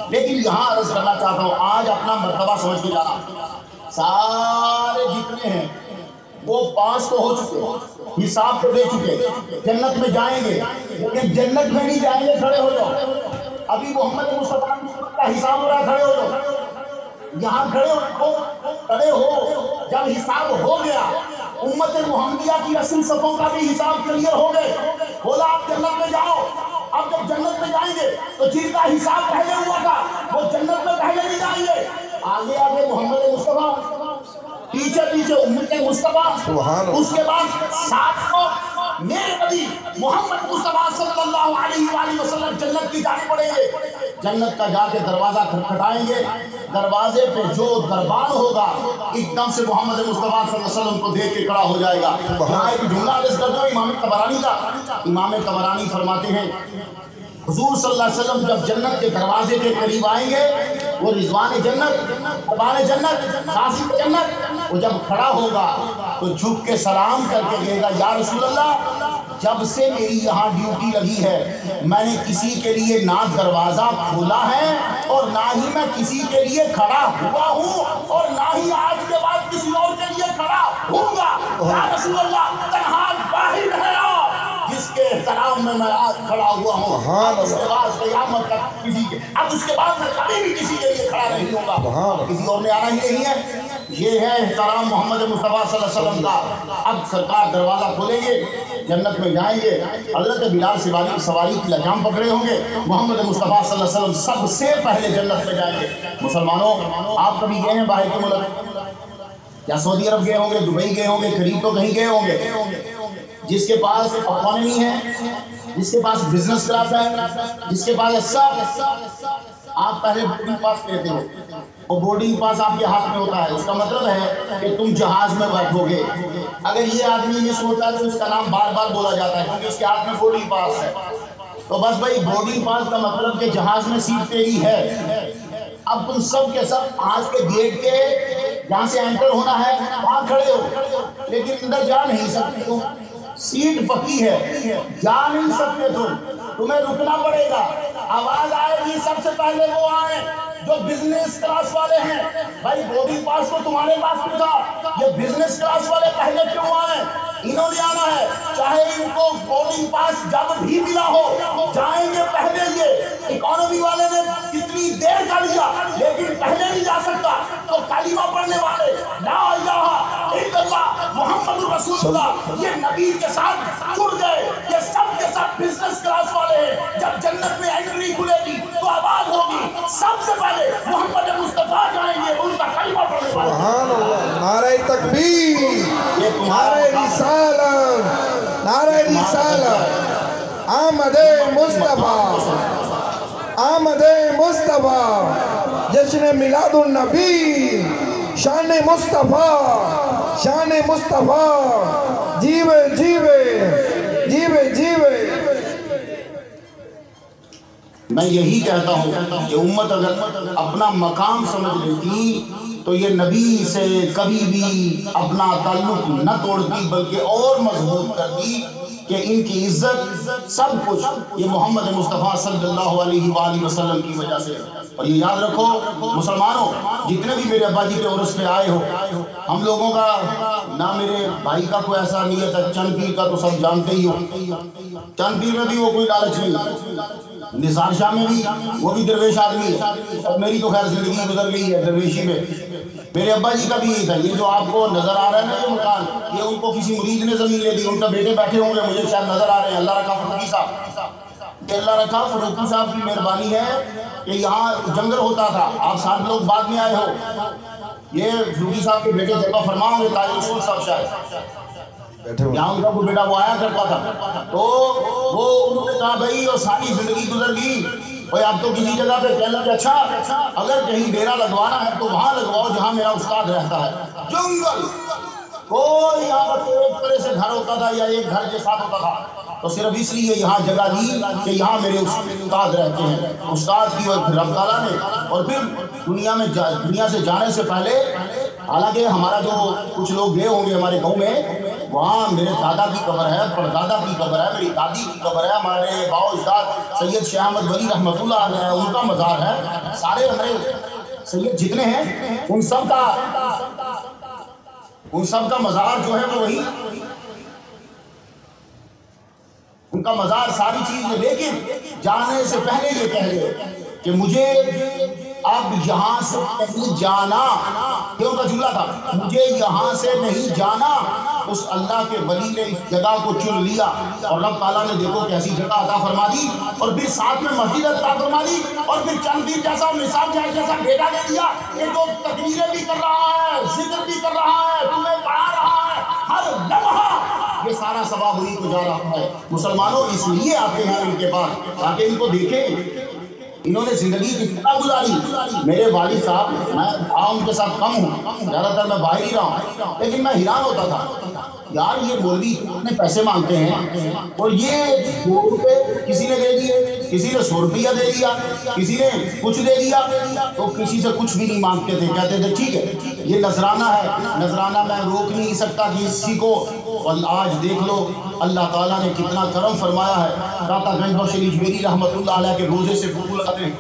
لیکن یہاں عرض کرنا چاہتا ہوں، آج اپنا مرتبہ سمجھ کے جانا، سارے جتنے ہیں وہ پاس تو ہو چکے، حساب تو دے چکے، جنت میں جائیں گے، لیکن جنت میں نہیں جائیں گے، کھڑے ہو جاؤ۔ ابھی محمد مصطفیٰ کا حساب ہو رہا ہے، کھڑے ہو جاؤ، یہاں کھڑے ہو۔ جب حساب ہو گیا، امت محمدیہ کی 80 صفوں کا بھی حساب کلیئر ہو گئے، بولا آپ جنت میں جاؤ۔ اب جب جنت میں جائیں گے تو جن کا حساب پہلے ہوا تھا وہ جنت میں پہلے نہیں جائیں گے، آگے آگے محمد مصطفیٰ، پیچھے پیچھے امت مصطفیٰ، اس کے بعد ساتھ کو میرے نبی محمد مصطفیٰ صلی اللہ علیہ وآلہ وسلم جنت کی جانب پڑیں گے۔ جنت کا جا کے دروازہ کھٹکھٹائیں گے، دروازے پہ جو دربان ہوگا ایک دم سے محمد مصطفیٰ صلی اللہ علیہ وسلم کو دیکھ کے کھڑا ہو جائے گا۔ یہاں ایک جملہ عرض کر دو امام طبرانی کا۔ امام طبرانی فرماتے ہیں حضور صلی اللہ علیہ وسلم جب جنت کے دروازے کے قریب آئیں گے، وہ رضوان جنت، قبال جنت، قاصد جنت، وہ جب کھڑا ہوگا تو جھک کے سلام کر کے کہے گا یا رسول اللہ، جب سے میری یہاں ڈیوٹی لگی ہے میں نے کسی کے لیے نہ دروازہ کھولا ہے اور نہ ہی میں کسی کے لیے کھڑا ہوا ہوں اور نہ ہی آج کے بعد کسی اور کے لیے کھڑا ہوں گا۔ یا رسول اللہ تنہا باہر رہنا، جس کے احترام میں آج کھڑا ہوا ہوں، اب اس کے بعد قیامت تک کسی کے، اب اس کے بعد میں کبھی بھی کسی کے لیے کھڑا نہیں ہوں گا، کسی اور نے آنا ہی نہیں ہے۔ یہ ہے احترام محمد مصطفیٰ صلی اللہ علیہ وسلم کا۔ اب سرکار دروازہ کھولیں گے، جنت میں جائیں گے، حضرت بلال سواری کی لجام پکڑے ہوں گے، محمد مصطفیٰ صلی اللہ علیہ وسلم سب سے پہلے جنت میں جائیں گے۔ مسلمانوں، آپ کبھی گئے ہیں باہر کے ملک؟ یا سعودی عرب گئے ہوں گے، دبئی گئے ہوں گے، قریب تو کہیں گئے ہوں گے۔ جس کے پاس اکانومی ہے، جس کے پاس بزنس کلاس ہے، جس کے پاس سب، آپ پہلے بورڈنگ پاس لیتے ہو، اور بورڈنگ پاس آپ کے ہاتھ میں ہوتا ہے۔ اس کا مطلب ہے کہ تم جہاز میں بیٹھو گے۔ اگر یہ آدمی یہ سوچتا ہے تو اس کا نام بار بار بولا جاتا ہے کیونکہ اس کے ہاتھ میں بورڈنگ پاس ہے۔ تو بس بھائی، بورڈنگ پاس کا مطلب کہ جہاز میں سیٹ تیری ہے۔ اب تم سب کے سب آج کے گیٹ کے جہاں سے انٹر ہونا ہے وہاں کھڑے ہو، لیکن اندر جا نہیں سکتے، تم سیٹ پکی ہے، جا نہیں سکتے، تمہیں رکنا پڑے گا۔ آواز آئے گی، سب سے پہلے وہ آئے جو بزنس کلاس والے ہیں۔ بھائی بورڈنگ پاس تو تمہارے پاس بھی تھا، یہ بزنس کلاس والے پہلے کیوں آئے؟ انہوں نے آنا ہے، چاہے ان کو بورڈنگ پاس جب بھی ملا ہو، جائیں گے پہلے۔ یہ اکانومی والے نے کتنی دیر کا لیا لیکن پہلے نہیں جا سکتا، تو کلمہ پڑھنے والے لا الہ الا اللہ محمد رسول اللہ یہ نبی کے ساتھ جڑ گئے، یہ سب کے سب بزنس کلاس والے ہیں۔ جب جنت میں انٹری کھلے گی تو آواز ہوگی، سب سے پہلے محمد مصطفیٰ جائیں گے، ان کا کلمہ پڑھنے والے۔ سبحان اللہ، نعرہ تکبیر، نعرہ رسالت، نعرہ رسالت، آمد مصطفیٰ، آمد مصطفیٰ، جشن میلاد النبی، شان مصطفیٰ، شان مصطفیٰ، جیوے جیوے جیوے جیوے۔ میں یہی کہتا ہوں کہ امت اگر اپنا مقام سمجھ لیتی تو یہ نبی سے کبھی بھی اپنا تعلق نہ توڑتی، بلکہ اور مضبوط کرتی کہ ان کی عزت سب کچھ یہ محمد مصطفیٰ صلی اللہ علیہ وآلہ وسلم کی وجہ سے۔ اور یہ یاد رکھو مسلمانوں، جتنے بھی میرے ابا جی کے عرس پہ آئے ہو، ہم لوگوں کا نہ میرے بھائی کا کوئی ایسا نیت ہے، چند پیر کا تو سب جانتے ہی ہو، چند پیر میں بھی وہ کوئی لالچ نہیں، نثار شاہ میں بھی وہ بھی درویش آدمی ہے، اور میری تو خیر زندگی گزر گئی ہے درویشی میں۔ میرے ابا جی کا بھی یہی تھا۔ یہ جو آپ کو نظر آ رہا ہے نا یہ مکان، یہ ان کو کسی مرید نے زمین لے دی، ان کا بیٹے بیٹھے ہوں گے، مجھے شاید نظر آ رہے ہیں، اللہ رکھا فروخی صاحب، کہ اللہ رکھا فروخی صاحب کی مہربانی ہے کہ یہاں جنگل ہوتا تھا، آپ 7 لوگ بعد میں آئے ہو، یہ فروخی صاحب کے بیٹے جلوہ فرما ہوں گے تاج رسول صاحب شاید، یہاں ان کا کوئی بیٹا وہ آیا کرتا تھا، تو وہ انہوں نے کہا بھائی وہ ساری زندگی گزر گئی، بھائی آپ تو کسی جگہ پہ کہنا کہ اچھا اگر کہیں ڈیرا لگوانا ہے تو وہاں لگواؤ جہاں میرا استاد رہتا ہے۔ جنگل کوئی یہاں پر ایک طرح سے گھر ہوتا تھا یا ایک گھر کے ساتھ ہوتا تھا، تو صرف اس لیے یہاں جگہ دی کہ یہاں میرے استاد رہتے ہیں۔ استاد کی رب تعالیٰ نے، اور پھر دنیا سے جانے سے پہلے، حالانکہ ہمارا جو کچھ لوگ گئے ہوں گے ہمارے گاؤں میں، وہاں میرے دادا کی قبر ہے، پردادا کی قبر ہے، میری دادی کی قبر ہے، ہمارے باؤ اجداد سید شیخ احمد ولی رحمۃ اللہ علیہ ان کا مزار ہے، سارے ہمارے سید جتنے ہیں ان سب کا مزار جو ہے وہ وہی، ان کا مزار ساری چیز ہے۔ لیکن جانے سے پہلے یہ کہہ گئے کہ مجھے اب یہاں سے نہیں جانا، کیوں کا جملہ تھا، مجھے یہاں سے نہیں جانا۔ اس اللہ کے ولی نے اس جگہ کو چن لیا، اور رب تعالیٰ نے دیکھو کیسی جگہ عطا فرما دی، اور پھر ساتھ میں مسجد عطا فرما دی، اور پھر چند پیر جیسا نصاب جائے جیسا بیٹا دے دیا کہ جو تقریریں بھی کر رہا ہے، ذکر بھی کر رہا ہے، تمہیں پڑھا رہا ہے، ہر لمحہ یہ سارا ثواب انہیں کو جا رہا ہے۔ مسلمانوں اس لیے آتے ہیں ان کے پاس تاکہ ان کو دیکھیں انہوں نے زندگی کتنا گزاری۔ میرے والد صاحب، میں ان کے ساتھ کم ہوں، زیادہ تر میں باہر ہی رہا ہوں، لیکن میں حیران ہوتا تھا یار یہ مولوی اتنے پیسے مانگتے ہیں اور یہ 2 روپے کسی نے دے دیے، کسی نے 100 روپیہ دے دیا، کسی نے کچھ دے دیا، تو کسی سے کچھ بھی نہیں مانگتے تھے، کہتے تھے ٹھیک ہے یہ نذرانہ ہے، نذرانہ میں روک نہیں سکتا کسی کو۔ اور آج دیکھ لو اللہ تعالیٰ نے کتنا کرم فرمایا ہے۔ داتا گنج بخش شریف میری رحمت اللہ علیہ کے روزے سے پھول آتے ہیں،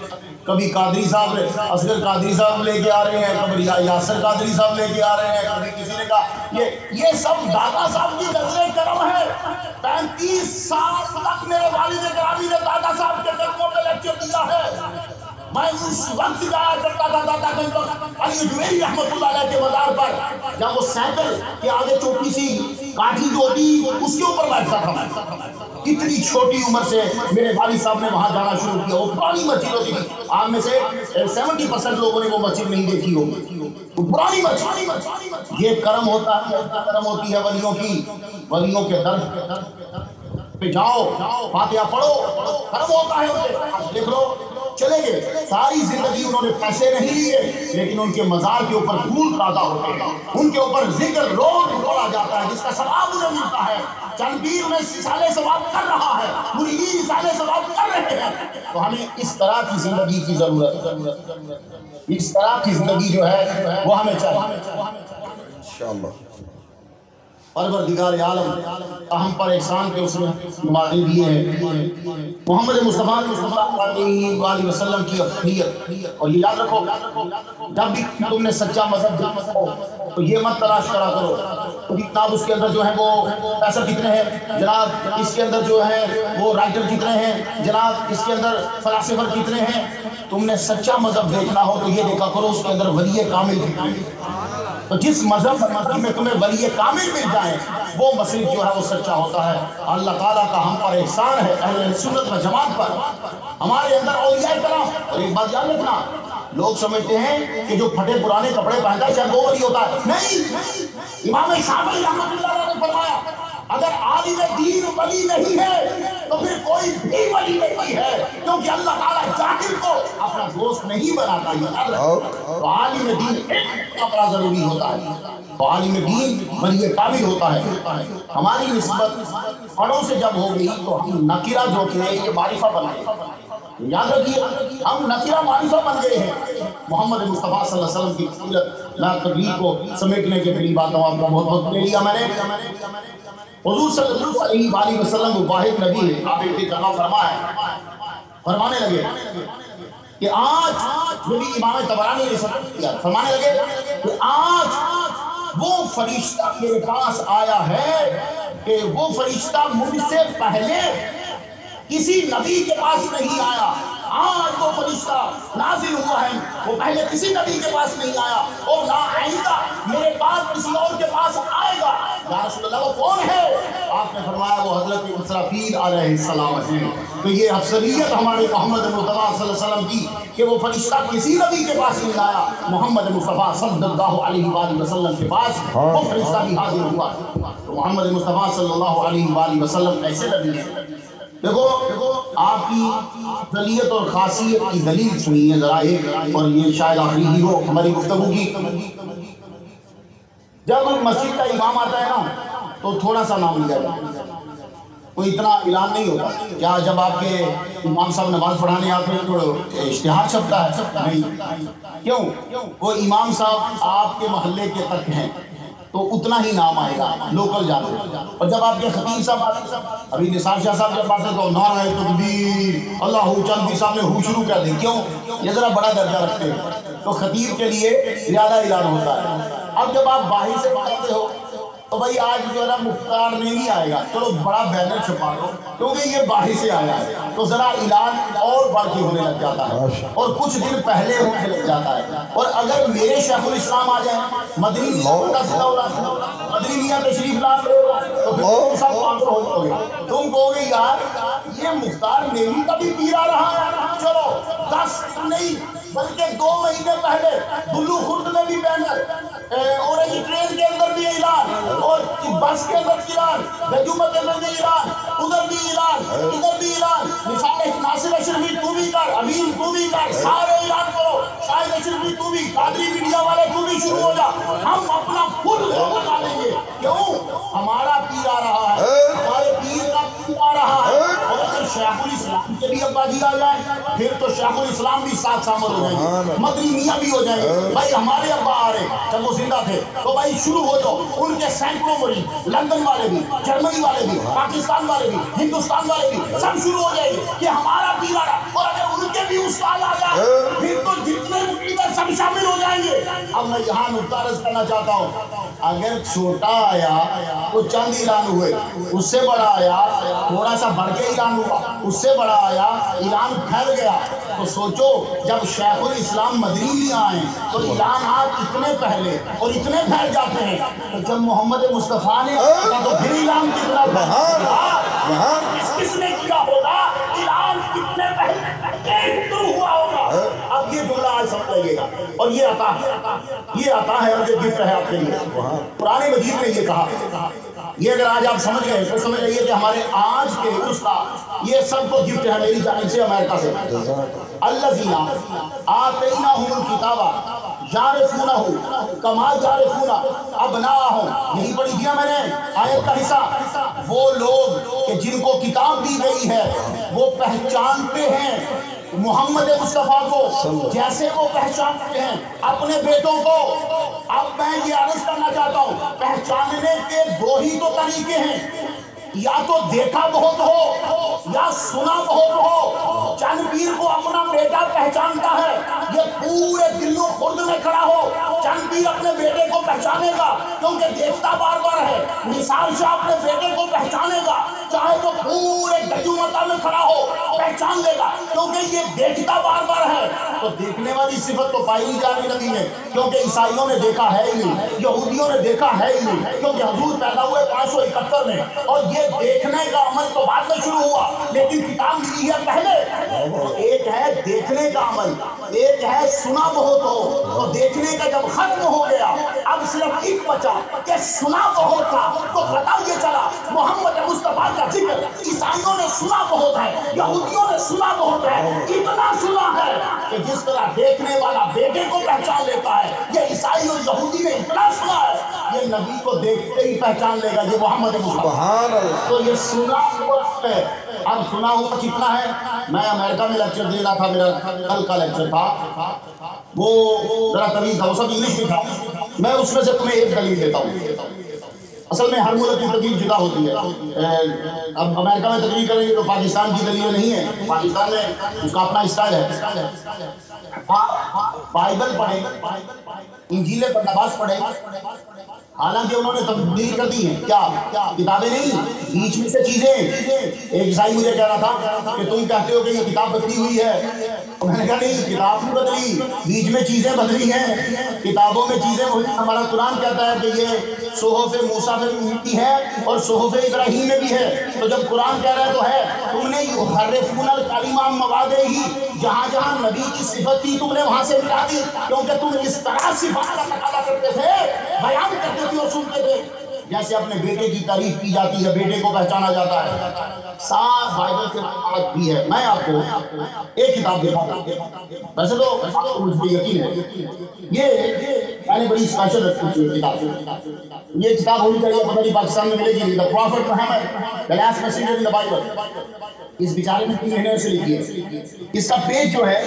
کبھی قادری صاحب اصغر قادری صاحب لے کے آ رہے ہیں، کبھی یاسر قادری صاحب لے کے آ رہے ہیں، کبھی کسی نے کہا یہ سب دادا صاحب کی نظر کرم ہے۔ 35 سال تک میرے والد گرامی نے دادا صاحب کے قدموں پہ لیکچر دیا ہے۔ میں اس وقت جایا کرتا تھا دادا گنج علی اجمیری رحمۃ اللہ علیہ کے مزار پر، جب وہ سائیکل کے آگے چھوٹی سی کاٹھی جو ہوتی اس کے اوپر بیٹھتا تھا میں۔ اتنی چھوٹی عمر سے میرے والد صاحب نے وہاں جانا شروع کیا۔ وہ پرانی مسجد ہوتی تھی، آپ میں سے 70% لوگوں نے وہ مسجد نہیں دیکھی ہوگی، وہ پرانی مسجد۔ یہ کرم ہوتا ہے، کرم ہوتی ہے ولیوں کی، ولیوں کے در پہ جاؤ، فاتحہ پڑھو، کرم ہوتا ہے ان کے۔ دیکھ لو چلے گئے، ساری زندگی انہوں نے پیسے نہیں لیے، لیکن ان کے مزار کے اوپر پھول تازہ ہوتے ہیں، ان کے اوپر ذکر روز پڑھا جاتا ہے، جس کا ثواب انہیں ملتا ہے۔ چند پیر میں رسالے ثواب کر رہا ہے، مریدین رسالے ثواب کر رہے ہیں۔ تو ہمیں اس طرح کی زندگی کی ضرورت، اس طرح کی زندگی جو ہے وہ ہمیں چاہیے انشاءاللہ۔ پروردگار عالم ہم پر احسان کے اس نے نمازیں دیے ہیں، محمد مصطفیٰ صلی اللہ علیہ وسلم کی افضلیت۔ اور یہ یاد رکھو، جب بھی تم نے سچا مذہب ہو تو یہ مت تلاش کرا کرو جناب اس کے اندر جو ہے وہ پیسہ کتنے ہیں، جناب اس کے اندر جو ہے وہ رائٹر کتنے ہیں، جناب اس کے اندر فلاسفر کتنے ہیں۔ تم نے سچا مذہب دیکھنا ہو تو یہ دیکھا کرو اس کے اندر ولی کامل ہے۔ تو جس مذہب میں تمہیں ولی کامل مل جائے وہ مسلک جو ہے وہ سچا ہوتا ہے۔ اللہ تعالیٰ کا ہم پر احسان ہے، اہل سنت و جماعت پر، ہمارے اندر اولیاء کرام۔ اور ایک بات یاد رکھنا، لوگ سمجھتے ہیں کہ جو پھٹے پرانے کپڑے پہنتا ہے شاید وہ ولی ہوتا ہے، نہیں۔ امام شافعی رحمۃ اللہ علیہ نے فرمایا اگر عالم دین ولی نہیں ہے تو پھر کوئی بھی ولی نہیں ہے، کیونکہ اللہ تعالیٰ جاہل کو اپنا دوست نہیں بناتا۔ تو عالم دین ایک کپڑا ضروری ہوتا ہے، تو عالم دین ولی کامل ہوتا ہے۔ ہماری نسبت بڑوں سے جب ہو گئی تو ہم نکرہ جو کہ یہ معرفہ بن گئے، یاد رکھیے ہم نکرہ معرفہ بن گئے ہیں۔ محمد مصطفیٰ صلی اللہ علیہ وسلم کی فضیلت لا تقریر کو سمیٹنے کے قریب آتا ہوں، آپ کا بہت بہت شکریہ۔ میں نے حضور صلی اللہ علیہ وسلم وہ واحد نبی ہے، آپ ایک جگہ فرمانے لگے کہ آج جو بھی امام طبرانی نے کیا، فرمانے لگے کہ آج وہ فرشتہ میرے پاس آیا ہے کہ وہ فرشتہ مجھ سے پہلے کسی نبی کے پاس نہیں آیا۔ آج وہ فرشتہ نازل ہوا ہے، وہ پہلے کسی نبی کے پاس نہیں آیا اور نہ آئندہ میرے پاس کسی اور کے پاس آئے گا۔ یا رسول اللہ وہ کون ہے؟ آپ نے فرمایا وہ حضرت اسرافیل علیہ السلام ہیں۔ تو یہ افضلیت ہمارے محمد مصطفیٰ صلی اللہ علیہ وسلم کی کہ وہ فرشتہ کسی نبی کے پاس نہیں آیا، محمد مصطفیٰ صلی اللہ علیہ وآلہ وسلم کے پاس وہ فرشتہ بھی حاضر ہوا۔ تو محمد مصطفیٰ صلی اللہ علیہ وآلہ وسلم ایسے نبی ہیں۔ دیکھو آپ کی افضلیت اور خاصیت کی دلیل سنیے ذرا ایک، اور یہ شاید آخری ہی ہو ہماری گفتگو کی۔ جب مسجد کا امام آتا ہے نا تو تھوڑا سا نام لیا جاتا ہے، کوئی اتنا اعلان نہیں ہوتا۔ کیا جب آپ کے امام صاحب نماز پڑھانے آتے ہیں تو اشتہار چھپتا ہے؟ نہیں۔ کیوں؟ وہ امام صاحب آپ کے محلے کے تک ہیں تو اتنا ہی نام آئے گا، لوکل جاتے ہیں۔ اور جب آپ کے خطیب صاحب آتے ہیں، ابھی نثار شاہ صاحب جب آتے ہیں تو نعرہ تکبیر اللہ چند صاحب نے ہو شروع کر دی۔ کیوں؟ یہ ذرا بڑا درجہ رکھتے ہیں تو خطیب کے لیے زیادہ اعلان ہوتا ہے۔ اب جب آپ باہر سے پڑھتے ہو تو بھائی آج جو ہے نا مختار نہیں آئے گا، چلو بڑا بینر چھپا دو کیونکہ یہ باہر سے آیا ہے، تو ذرا اعلان اور بڑھ کے ہونے لگ جاتا ہے اور کچھ دن پہلے ہونے لگ جاتا ہے۔ اور اگر میرے شیخ الاسلام آ جائیں، مدنی مدنی میاں تشریف لا تو پھر سب پانچ ہو گئے، تم کہو گے یار یہ مختار میری کا بھی پیر آ رہا ہے، چلو 10 نہیں بلکہ 2 مہینے پہلے بلو خرد میں بھی بینر، اورنج ٹرین کے اندر بھی اعلان، اور بس کے اندر بھی اعلان، گجومت کے اندر بھی اعلان، ادھر بھی اعلان، ادھر بھی اعلان، ناصر اشرفی تو بھی کر، امین تو بھی کر، سارے اعلان کرو، شاہد اشرفی تو بھی، قادری میڈیا والے تو بھی شروع ہو جا، ہم اپنا فل بتا دیں گے۔ کیوں؟ ہمارا پیر آ رہا ہے، ہمارے پیر کا پیر آ رہا ہے۔ اور اگر شیخ الاسلام کے بھی ابا جی آ جائیں پھر تو شیخ الاسلام بھی ساتھ شامل ہو جائیں گے، مدنی میاں بھی ہو جائیں گے۔ بھائی ہمارے ابا آ رہے جب وہ زندہ تھے تو بھائی شروع ہو جاؤ، ان کے سینکڑوں مریض، لندن والے بھی، جرمنی والے بھی، پاکستان والے بھی، ہندوستان والے بھی، سب شروع ہو جائے گی کہ ہمارا پیر آ رہا۔ اور اگر ان کے بھی استاد آ جائے پھر تو جتنے مقیدت سب شامل ہو جائیں گے. اب میں یہاں نقطہ عرض کرنا چاہتا ہوں, اگر چھوٹا آیا وہ چند اعلان ہوئے, اس سے بڑا آیا تھوڑا سا بڑھ کے اعلان ہوا, اس سے بڑا آیا اعلان پھیل گیا, تو سوچو جب شیخ الاسلام مدنی بھی آئے تو اعلانات اتنے پہلے اور اتنے پھیل جاتے ہیں, تو جب محمد مصطفیٰ نے تو پھر اعلان کتنا کس نے کیا ہوگا, اعلان کتنے پہلے شروع ہوا ہوگا. اب یہ جملہ آج سمجھ لگے گا, اور یہ عطا ہے اور یہ گفٹ ہے آپ کے لیے. قرآن مجید میں یہ کہا, یہ اگر آج آپ سمجھ گئے تو سمجھ لائیے کہ ہمارے آج کے عرس کا یہ سب کو گفٹ ہے میری جانب سے امریکہ سے. الذین آتیناہم الکتاب یعرفونہ کما یعرفون ابناءہم, یہی پڑھی دیا میں نے آیت کا حصہ. وہ لوگ کہ جن کو کتاب دی گئی ہے وہ پہچانتے ہیں محمد مصطفیٰ کو جیسے وہ پہچانتے ہیں اپنے بیٹوں کو. اب میں یہ عرض کرنا چاہتا ہوں, پہچاننے کے دو ہی تو طریقے ہیں, یا تو دیکھا بہت ہو یا سنا بہت ہو. چند پیر کو اپنا بیٹا پہچانتا ہے, یہ پورے دل و خرد میں کھڑا ہو. چند پیر اپنے بیٹے کو پہچانے گا کیونکہ دیکھتا بار بار ہے. نثار شاہ اپنے بیٹے کو پہچانے گا, چاہے وہ پورے گجومتا میں کھڑا ہو پہچان لے گا کیونکہ یہ دیکھتا بار بار ہے. تو دیکھنے والی صفت تو پائی نہیں جانی نبی میں, کیونکہ عیسائیوں نے دیکھا ہے ہی نہیں, یہودیوں نے دیکھا ہے ہی نہیں, کیونکہ حضور پیدا ہوئے 571 میں, اور یہ دیکھنے کا عمل تو بعد میں شروع ہوا لیکن کتاب ملی ہے پہلے. تو ایک ہے دیکھنے کا عمل, ایک ہے سنا بہت ہو. تو دیکھنے کا جب ختم ہو گیا اب صرف ایک بچا کہ سنا بہت تھا, تو پتہ یہ چلا محمد مصطفیٰ کا ذکر عیسائیوں نے سنا بہت ہے, یہودیوں نے سنا بہت ہے. اتنا سنا ہے کہ جس طرح دیکھنے والا بیٹے کو پہچان لیتا ہے, یہ عیسائی اور یہودی نے اتنا سنا ہے یہ نبی کو دیکھتے ہی پہچان لے گا یہ محمد مصطفیٰ. تو یہ سنا ہوا ہے. اب سنا ہوا کتنا ہے, میں امریکہ میں لیکچر دے رہا تھا, میرا کل کا لیکچر تھا, وہ ذرا طویل تھا, وہ سب انگلش میں تھا. میں اس میں سے تمہیں ایک دلیل دیتا ہوں. اصل میں ہر ملک کی تقریر جدا ہوتی ہے. اب امریکہ میں تقریر کریں گے تو پاکستان کی دلیل نہیں ہے, پاکستان میں اس کا اپنا اسٹائل ہے. بائبل پڑھیں, انجیل بردباس پڑھیں, حالانکہ انہوں نے تبدیل کر دی ہیں. کیا کتابیں نہیں, بیچ میں سے چیزیں. ایک عیسائی مجھے کہہ رہا تھا کہ تم کہتے ہو کہ یہ کتاب بدلی ہوئی ہے. میں نے کہا نہیں, کتاب نہیں بدلی, بیچ میں چیزیں بدلی ہیں. کتابوں میں چیزیں, ہمارا قرآن کہتا ہے کہ یہ صحف موسیٰ میں بھی ہے اور صحف ابراہیم میں بھی ہے. تو جب قرآن کہہ رہا ہے تو ہے. تم نے یحرفون الکلم عن مواضعہ, جہاں جہاں نبی کی صفت تھی تم نے وہاں سے مٹا دی, کیونکہ تم اس طرح صفات کا تقاضا کرتے تھے, بیان کرتے تھے اور سنتے تھے جیسے اپنے بیٹے کی تعریف کی جاتی ہے, بیٹے کو پہچانا جاتا ہے. ساتھ بائبل کے مطابق بھی ہے. میں آپ کو ایک کتاب دکھاتا ہوں, ویسے تو مجھے یقین ہے یہ میں نے بڑی اسپیشل رکھی ہے کتاب. یہ کتاب ہونی چاہیے, پتہ نہیں پاکستان میں ملے گی. The Prophet Muhammad, the last messenger in the Bible. اس بیچارے نے 3 مہینے سے لکھی ہے. اس کا پیج جو ہے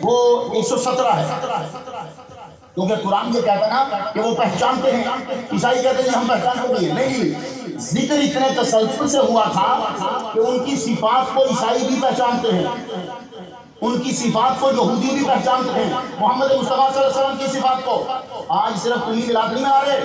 وہ 117 ہے, کیونکہ قرآن یہ کہتا ہے نا کہ وہ پہچانتے ہیں. عیسائی کہتے ہیں ہم پہچانتے ہیں. نہیں, ذکر اتنے تسلسل سے ہوا تھا کہ ان کی صفات کو عیسائی بھی پہچانتے ہیں, ان کی صفات کو یہودی بھی پہچانتے ہیں, محمد مصطفیٰ صلی اللہ علیہ وسلم کی صفات کو. آج صرف تمہیں ملاد نہیں آ رہے,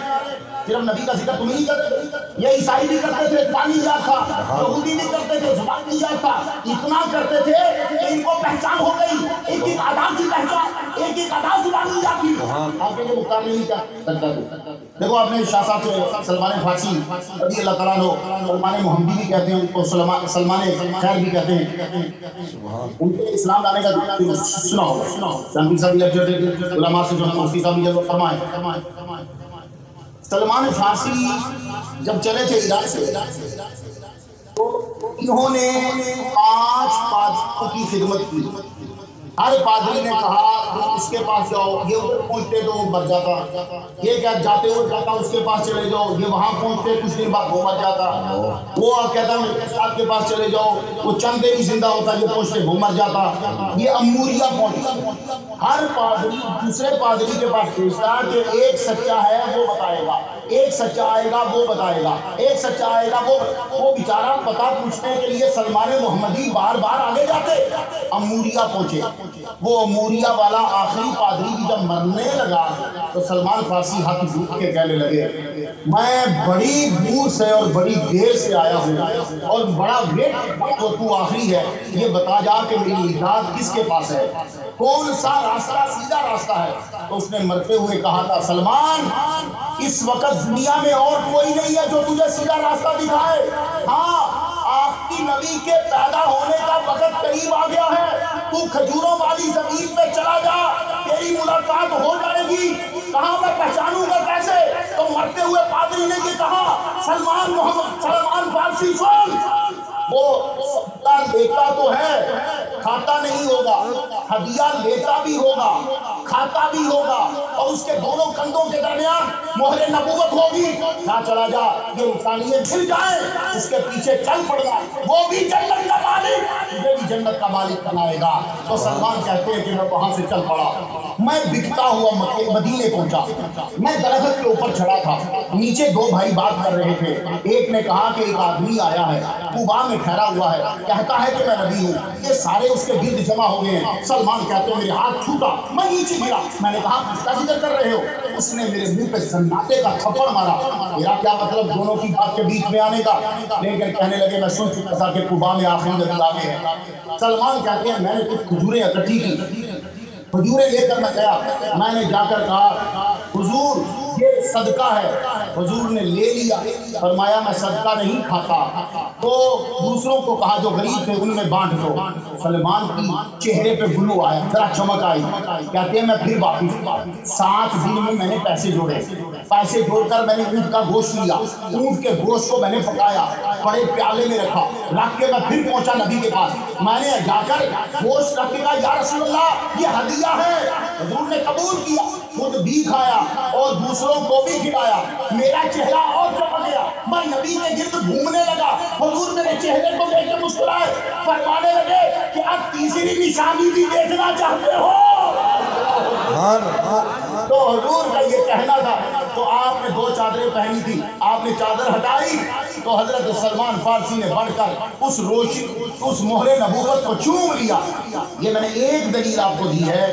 صرف نبی کا ذکر تم نہیں کرتے. یہ عیسائی بھی کرتے تھے, پانی یاد تھا, یہودی بھی کرتے تھے, زبان بھی یاد تھا. اتنا کرتے تھے کہ ان کو پہچان ہو گئی, ایک ایک آداب کی پہچان, ایک ایک آداب زبان نہیں یاد تھی. آپ یہ مقابلے نہیں کرتا تھے. دیکھو آپ نے شاہ صاحب سے سلمان فارسی رضی اللہ تعالیٰ عنہ, سلمان محمدی بھی کہتے ہیں ان کو, سلمان خیر بھی کہتے ہیں. ان کے اسلام لانے کا سنا ہوگا, جانبی صاحب لیکچر علماء سے جو مفتی صاحب نے فرمائے. سلمان فارسی جب چلے تھے عراق سے تو انہوں نے 5 پادریوں کی خدمت کی. ہر پادری نے کہا تم اس کے پاس جاؤ, یہ ادھر پہنچتے تو وہ مر جاتا, یہ کیا جاتے ہوئے کہتا اس کے پاس چلے جاؤ, یہ وہاں پہنچتے کچھ دن بعد وہ مر جاتا. وہ کہتا میرے ساتھ کے پاس چلے جاؤ, وہ چند دن ہی زندہ ہوتا, یہ پہنچتے وہ مر جاتا. یہ اموریہ پہنچتا. ہر پادری دوسرے پادری کے پاس بھیجتا کہ ایک سچا ہے وہ بتائے گا, ایک سچا آئے گا وہ بتائے گا، ایک سچا آئے گا وہ بیچارہ پتہ پوچھنے کے لیے سلمان محمدی بار بار آگے جاتے، اموریا پہنچے۔ وہ اموریا والا آخری پادری بھی جب مرنے لگا تو سلمان فارسی ہاتھ جھوٹ کے کہنے لگے میں بڑی دور سے اور بڑی دیر سے آیا ہوں اور بڑا ویٹ تو آخری ہے، یہ بتا جا کہ میری امداد کس کے پاس ہے، کون سا راستہ سیدھا راستہ ہے؟ تو اس نے مرتے ہوئے کہا تھا سلمان اس وقت دنیا میں اور کوئی نہیں ہے جو تجھے سیدھا راستہ دکھائے، ہاں آپ کی نبی کے پیدا ہونے کا وقت قریب آ گیا ہے، تو کھجوروں والی زمین پہ چلا جا، تیری ملاقات ہو جائے گی۔ کہاں میں پہچانوں گا کیسے؟ تو مرتے ہوئے پادری نے یہ کہا سلمان فارسی سن، وہ لیتا تو ہے کھاتا نہیں ہوگا، ہدیہ لیتا بھی ہوگا کھاتا بھی ہوگا، اور اس کے دونوں کندھوں کے درمیان مہر نبوت ہوگی۔ نہ چلا جا، یہ انسانیت مل جائے اس کے پیچھے چل پڑنا، وہ بھی جنت کا مالک تجھے بھی جنت کا مالک بنائے گا۔ تو سلمان کہتے ہیں کہ میں وہاں سے چل پڑا، میں بکتا ہوا مدینے پہنچا، میں درخت کے اوپر چڑھا تھا، نیچے دو بھائی بات کر رہے تھے، ایک نے کہا کہ ایک آدمی آیا ہے قباء میں ٹھہرا ہوا ہے، کہتا ہے کہ میں نبی ہوں، یہ سارے اس کے گرد جمع ہو گئے ہیں۔ سلمان کہتے ہیں میرے ہاتھ چھوٹا، میں نیچے گرا، میں نے کہا کس کا ذکر کر رہے ہو؟ اس نے میرے منہ پہ سناٹے کا تھپڑ مارا، میرا کیا مطلب دونوں کی بات کے بیچ میں آنے کا، لیکن کہنے لگے میں سن چکا تھا کہ قباء میں آخری نبی آ گئے ہیں۔ سلمان کہتے ہیں میں نے کچھ کھجوریں اکٹھی کی، کھجوریں لے کر میں گیا، میں نے جا کر کہا حضور یہ صدقہ ہے، حضور نے لے لیا، فرمایا میں صدقہ نہیں کھاتا، تو دوسروں کو کہا جو غریب تھے ان میں بانٹ دو۔ سلمان کی چہرے پہ گلو آیا، ذرا چمک آئی، کہتے ہیں میں پھر واپس 7 دن میں نے پیسے جوڑے، پیسے جوڑ کر میں نے اونٹ کا گوشت لیا، اونٹ کے گوشت کو میں نے پکایا، بڑے پیالے میں رکھا، رکھ کے میں پھر پہنچا نبی کے پاس، میں نے جا کر گوشت رکھ کے کہا یا رسول اللہ یہ ہدیہ ہے، حضور نے قبول کیا، خود بھی کھایا اور دوسروں کو بھی کھلایا، میرا چہرہ اور چمک گیا، میں نبی کے گرد گھومنے لگا، حضور میرے چہرے کو دیکھ کے مسکرائے، فرمانے لگے کہ اب تیسری نشانی بھی دیکھنا چاہتے ہو؟ تو حضور کا یہ کہنا تھا، تو آپ نے 2 چادریں پہنی تھی، آپ نے چادر ہٹائی تو حضرت سلمان فارسی نے بڑھ کر اس مہر نبوت کو چوم لیا۔ یہ میں نے ایک دلیل آپ کو دی ہے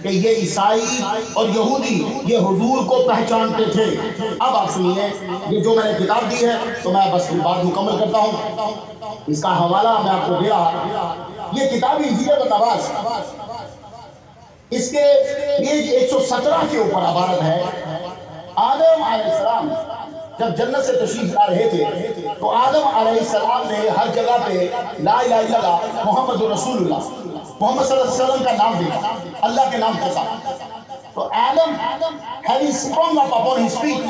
کہ یہ عیسائی اور یہودی یہ حضور کو پہچانتے تھے۔ اب آپ سنیے، یہ جو میں نے کتاب دی ہے تو میں بس بات مکمل کرتا ہوں، اس کا حوالہ میں آپ کو دے رہا، یہ کتاب انجیل بطواس، اس کے پیج 117 کے اوپر عبارت ہے آدم علیہ السلام جب جنت سے تشریف لا رہے تھے تو آدم علیہ السلام نے ہر جگہ پہ لا الہ الا اللہ محمد رسول اللہ محمد صلی اللہ علیہ وسلم کا نام دیکھا، اللہ کے نام کے ساتھ، تو آدم having sprung up upon his feet,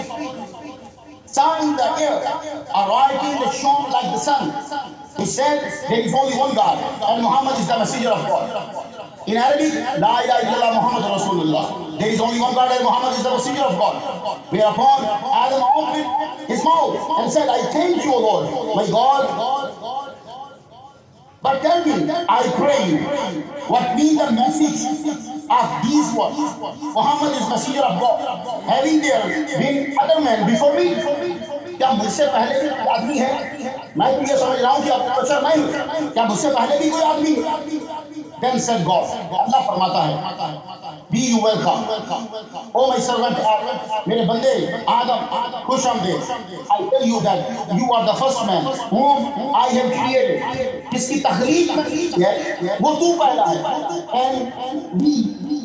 sun in the air, arising the shone like the sun, he said there is only one God and Muhammad is the messenger of God. In Arabic, La ilaha illallah Muhammad Rasulullah. There is only one God and Muhammad is the messenger of God. Whereupon Adam opened his mouth and said, I thank you, O Lord, my God. But tell me, I pray you, what mean the message of these words? Muhammad is messenger of God. Having there been other men before me? کیا مجھ سے پہلے بھی کوئی آدمی ہے؟ میں تو یہ سمجھ رہا ہوں کہ آپ کو بشر نہیں، کیا مجھ سے پہلے بھی کوئی آدمی ہے؟ Then said God, اللہ فرماتا ہے Be you welcome. Oh my servant Adam, میرے بندے آدم خوش آمدید. I tell you that you are the first man whom I have created. جس کی تخلیق میں کی ہے وہ تو پیدا ہے.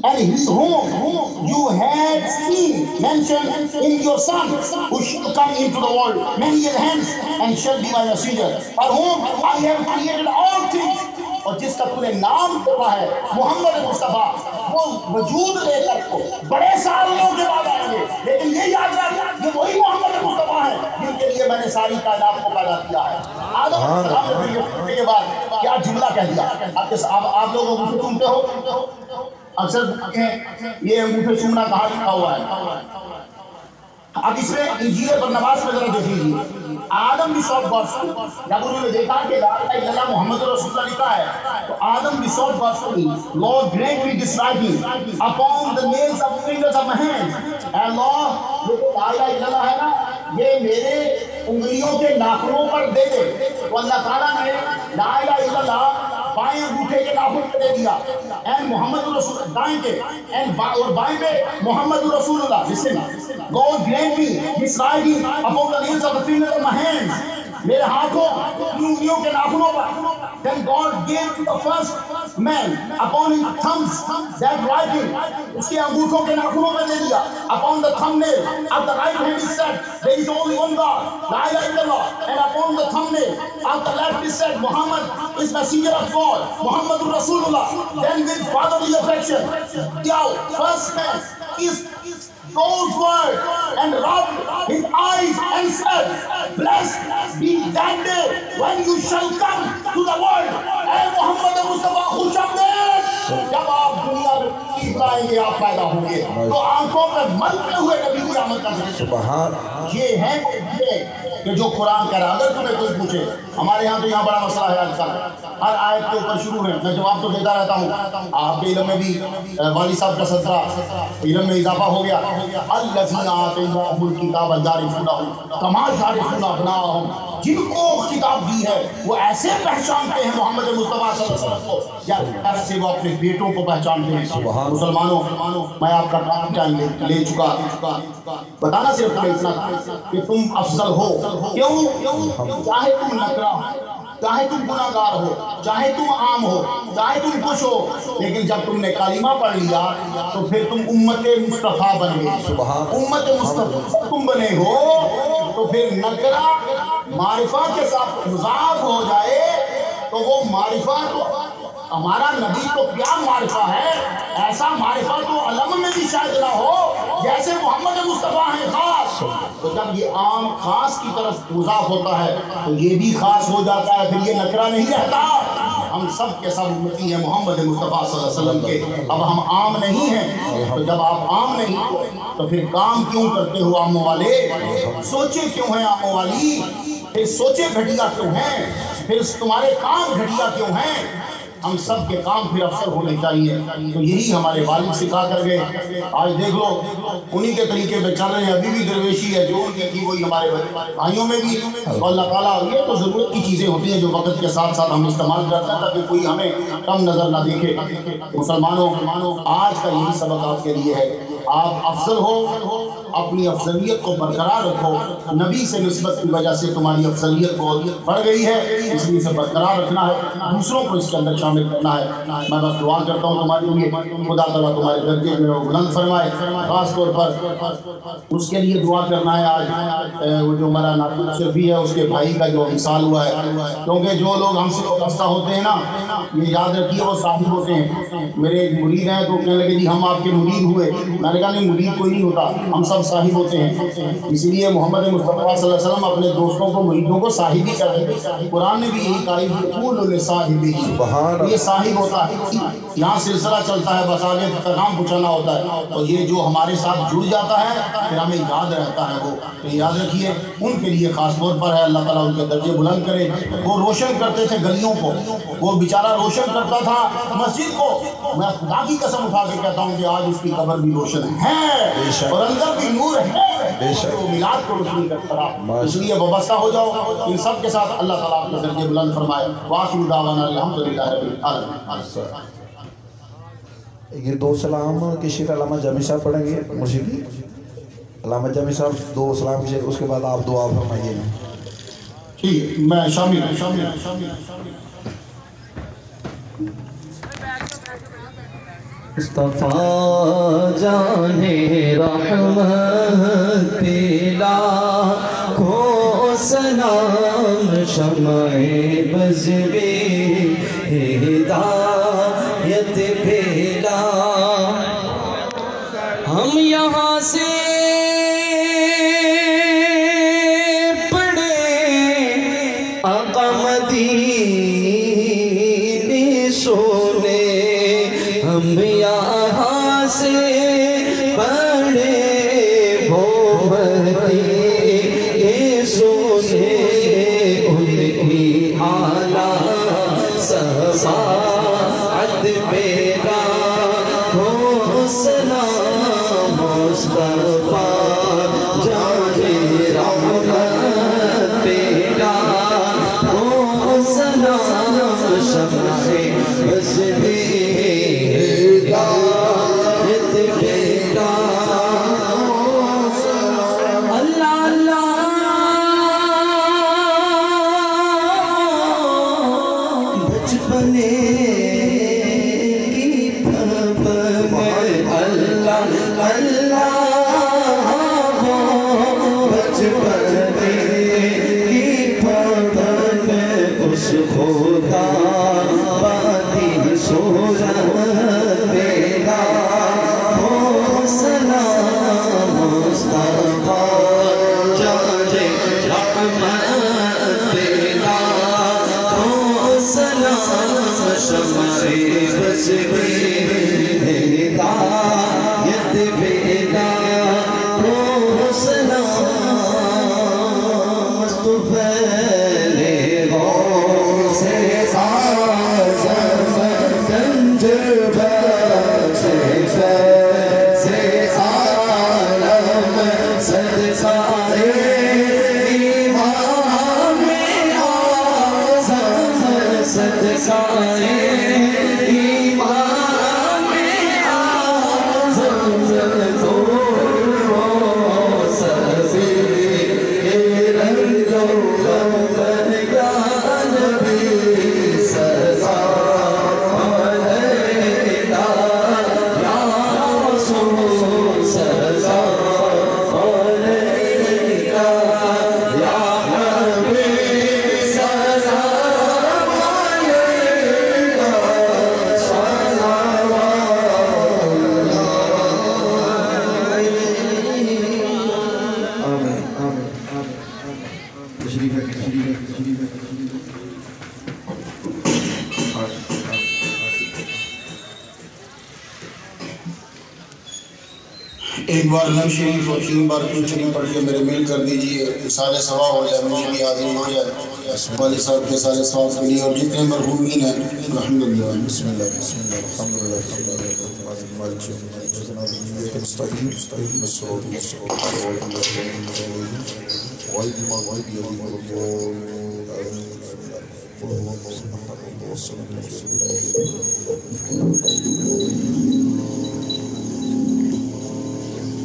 And he whom you had seen mentioned in your son who shall come into the world many years hence and shall be my messenger. For whom I have created all things. اور جس کا تُو نے نام رکھا ہے محمد مصطفیٰ، وہ وجود لے کر کو بڑے سالوں کے بعد آئیں گے، لیکن یہ یاد رکھ یہ وہی محمد مصطفیٰ ہیں جن کے لیے میں نے ساری کائنات کو پیدا کیا ہے۔ آدم علیہ السلام نے پھر یہ پوچھنے کے بعد کیا جملہ کہہ دیا؟ آپ لوگ انگوٹھے چومتے ہو، اکثر یہ انگوٹھے چومنا کہاں لکھا ہوا ہے؟ اب اس میں انجیل برنباس میں ذرا دیکھ لیجیے، آدم بھی سب گاڈ، جب انہوں نے دیکھا کہ لا الہ الا اللہ محمد رسول اللہ لکھا ہے تو Adam besought God for me, Lord, grant me this writing upon the nails of fingers of my hands. And Lord, یہ لا الہ الا اللہ ہے نا, یہ میرے انگلیوں کے ناخنوں پر دے دے. تو اللہ تعالیٰ نے لا الہ الا اللہ بائیں انگوٹھے کے ناخن پہ دے دیا, and محمد رسول دائیں کے, اور بائیں پہ محمد رسول اللہ. Listen, God grant me this writing upon the nails of the fingers of my hands. میرے ہاتھوں انگلیوں کے ناخنوں پر. Then God gave to the first man upon his thumbs that writing. اس کے انگوٹھوں کے ناخنوں پہ دے دیا. Upon the thumbnail at the right hand he said, there is only one God, la ilaha illallah. And upon the thumbnail at the left he said, Muhammad is messenger of God, Muhammad Rasulullah. Then with fatherly affection, the first man is those words and rubbed his eyes and said, blessed be that day when you shall come to the world. اے محمد مصطفیٰ خوش آمدید, جب آپ دنیا میں تشریف لائیں گے, آپ پیدا ہوں گے تو آنکھوں پہ ملتے ہوئے نبی کی آمد کا ذکر. سبحان. یہ ہے کہ جو قرآن کہہ رہا. اگر تمہیں کوئی پوچھے, ہمارے ہاں تو یہاں بڑا مسئلہ ہے آج کل, ہر آیت کے اوپر شروع ہے, میں جواب تو دیتا رہتا ہوں. آپ کے علم میں بھی والی صاحب کا سترہ علم میں اضافہ ہو گیا. الذین آتیناہم الکتاب یعرفونہ کما یعرفون ابناءہم, جن کو کتاب دی ہے وہ ایسے پہچانتے ہیں محمد مصطفیٰ صلی اللہ علیہ وسلم کو جیسے وہ اپنے بیٹوں کو پہچانتے ہیں. مسلمانوں, میں آپ کا کام ٹائم لے چکا, بتانا صرف تمہیں اتنا تھا کہ تم افضل ہو. کیوں؟ چاہے تم نکرا ہو, چاہے تم گناہگار ہو, چاہے تم عام ہو, چاہے تم خوش ہو, لیکن جب تم نے کلمہ پڑھ لیا تو پھر تم امت مصطفیٰ بن گئے. امت مصطفیٰ تم بنے ہو تو پھر نکرا معرفہ کے ساتھ مضاف ہو جائے تو وہ معرفہ تو ہمارا نبی تو کیا معرفہ ہے, ایسا معرفہ تو علم میں بھی شاید نہ ہو جیسے محمد مصطفیٰ ہیں خاص. تو جب یہ عام خاص کی طرف مضاف ہوتا ہے تو یہ بھی خاص ہو جاتا ہے, پھر یہ نکرہ نہیں رہتا. ہم سب کے سب امتی ہیں محمد مصطفیٰ صلی اللہ علیہ وسلم کے. اب ہم عام نہیں ہیں, تو جب آپ عام نہیں تو پھر کام کیوں کرتے ہو عاموں والے, سوچے کیوں ہیں عاموں والی, پھر سوچے گھٹیا کیوں ہیں, پھر تمہارے کام گھٹیا کیوں ہیں. ہم سب کے کام پھر افسر ہونے چاہیے. تو یہی ہمارے والد سکھا کر گئے. آج دیکھ لو انہی کے طریقے پہ چل رہے ہیں. ابھی بھی درویشی ہے جو ان کی تھی وہی ہمارے بھائیوں میں بھی. اللہ تعالیٰ, یہ تو ضرورت کی چیزیں ہوتی ہیں جو وقت کے ساتھ ساتھ ہم استعمال کرتے ہیں تاکہ کوئی ہمیں کم نظر نہ دیکھے. مسلمانوں, آج کا یہی سبق آپ کے لیے ہے. آپ افضل ہو, اپنی افضلیت کو برقرار رکھو. نبی سے نسبت کی وجہ سے تمہاری افضلیت بہت بڑھ گئی ہے, اس لیے اسے برقرار رکھنا ہے, دوسروں کو اس کے اندر شامل کرنا ہے. میں بس دعا کرتا ہوں تمہارے لیے, خدا تعالیٰ تمہارے درجے میں بلند فرمائے. خاص طور پر اس کے لیے دعا کرنا ہے. آج وہ جو ہمارا ناطق شفیع ہے اس کے بھائی کا جو انصال ہوا ہے, کیونکہ جو لوگ ہم سے وابستہ ہوتے ہیں نا, یہ یاد رکھیے وہ صاحب ہوتے ہیں. میرے ایک مرید ہیں تو کہنے لگے جی ہم آپ کے مرید ہوئے. میں نے کہا نہیں, مرید کوئی نہیں ہوتا, ہم سب صاحب ہوتے ہیں. اسی لیے محمد مصطفیٰ صلی اللہ علیہ وسلم اپنے دوستوں کو مریدوں کو صاحب ہی کہتے ہیں. قرآن نے بھی یہی کہا یہ صاحب ہوتا ہے. یہاں سلسلہ چلتا ہے, بس آگے پیغام پہنچانا ہوتا ہے. تو یہ جو ہمارے ساتھ جڑ جاتا ہے پھر ہمیں یاد رہتا ہے. وہ تو یاد رکھیے ان کے لیے خاص طور پر ہے. اللہ تعالیٰ ان کے درجے بلند کرے. وہ روشن کرتے تھے گلیوں کو, وہ بیچارہ روشن کرتا تھا مسجد کو. میں خدا کی قسم اٹھا کے کہتا ہوں کہ آج اس کی قبر بھی روشن ہے اور اندر بھی نور ہے. وہ میلاد کو روشنی کرتا رہا. اس لیے وابستہ ہو جاؤ ان سب کے ساتھ. اللہ تعالیٰ آپ کے درجے بلند فرمائے. وآخر دعوانا الحمدللہ رب العالمین. یہ دو سلام کی شعر علامہ جامی صاحب پڑھیں گے. مرشدی علامہ جامی صاحب دو سلام کی شعر, اس کے بعد آپ دعا فرمائیے. ٹھیک, میں شامل ہوں. مصطفیٰ جانے رحمت پلا کو سلام, شمع بز بے ہدایت پھیلا. ہم یہاں سے پڑھے آقا مدینے سونے, ہم یہاں سے پڑھے وہ مدینے سونے, ان کی اعلیٰ صفات یت بیرا ہو سلام مصطفیٰ جانے رحمت بیرا ہو سلام شمع بس بیرا یت بیرا اللہ اللہ بچپنے کی پھپ میں اللہ اللہ بچپنے کی پھپ میں اس خدا باتی صورت پیدا ہو سلام مصطفیٰ جانے رحمت پیدا ہو سلام شمع بس بیدا یت بیدا ہو سلام مصطفیٰ غوث اعظم گنج بخش سے عالم صدقائے امام اعظم صدقائے امام اعظم تو سبھی رنگ غم یا نبی سلام علیکہ یا رسول سلام علیکہ یا حبیب سلام علیکہ آمین آمین آمین تشریف ہے ایک بار نم شریف اور 3 بار کل شریف پڑھ کے میرے مل کر دیجئے سال ثواب ہو جائے مجھے بھی حاضری ہو جائے والد صاحب کے سال ثواب کے لیے اور جتنے مرحومین ہیں الحمدللہ بسم اللہ الحمدللہ مالک یوم الدین مستقیم بالصراط المستقیم غير المغضوب عليهم ولا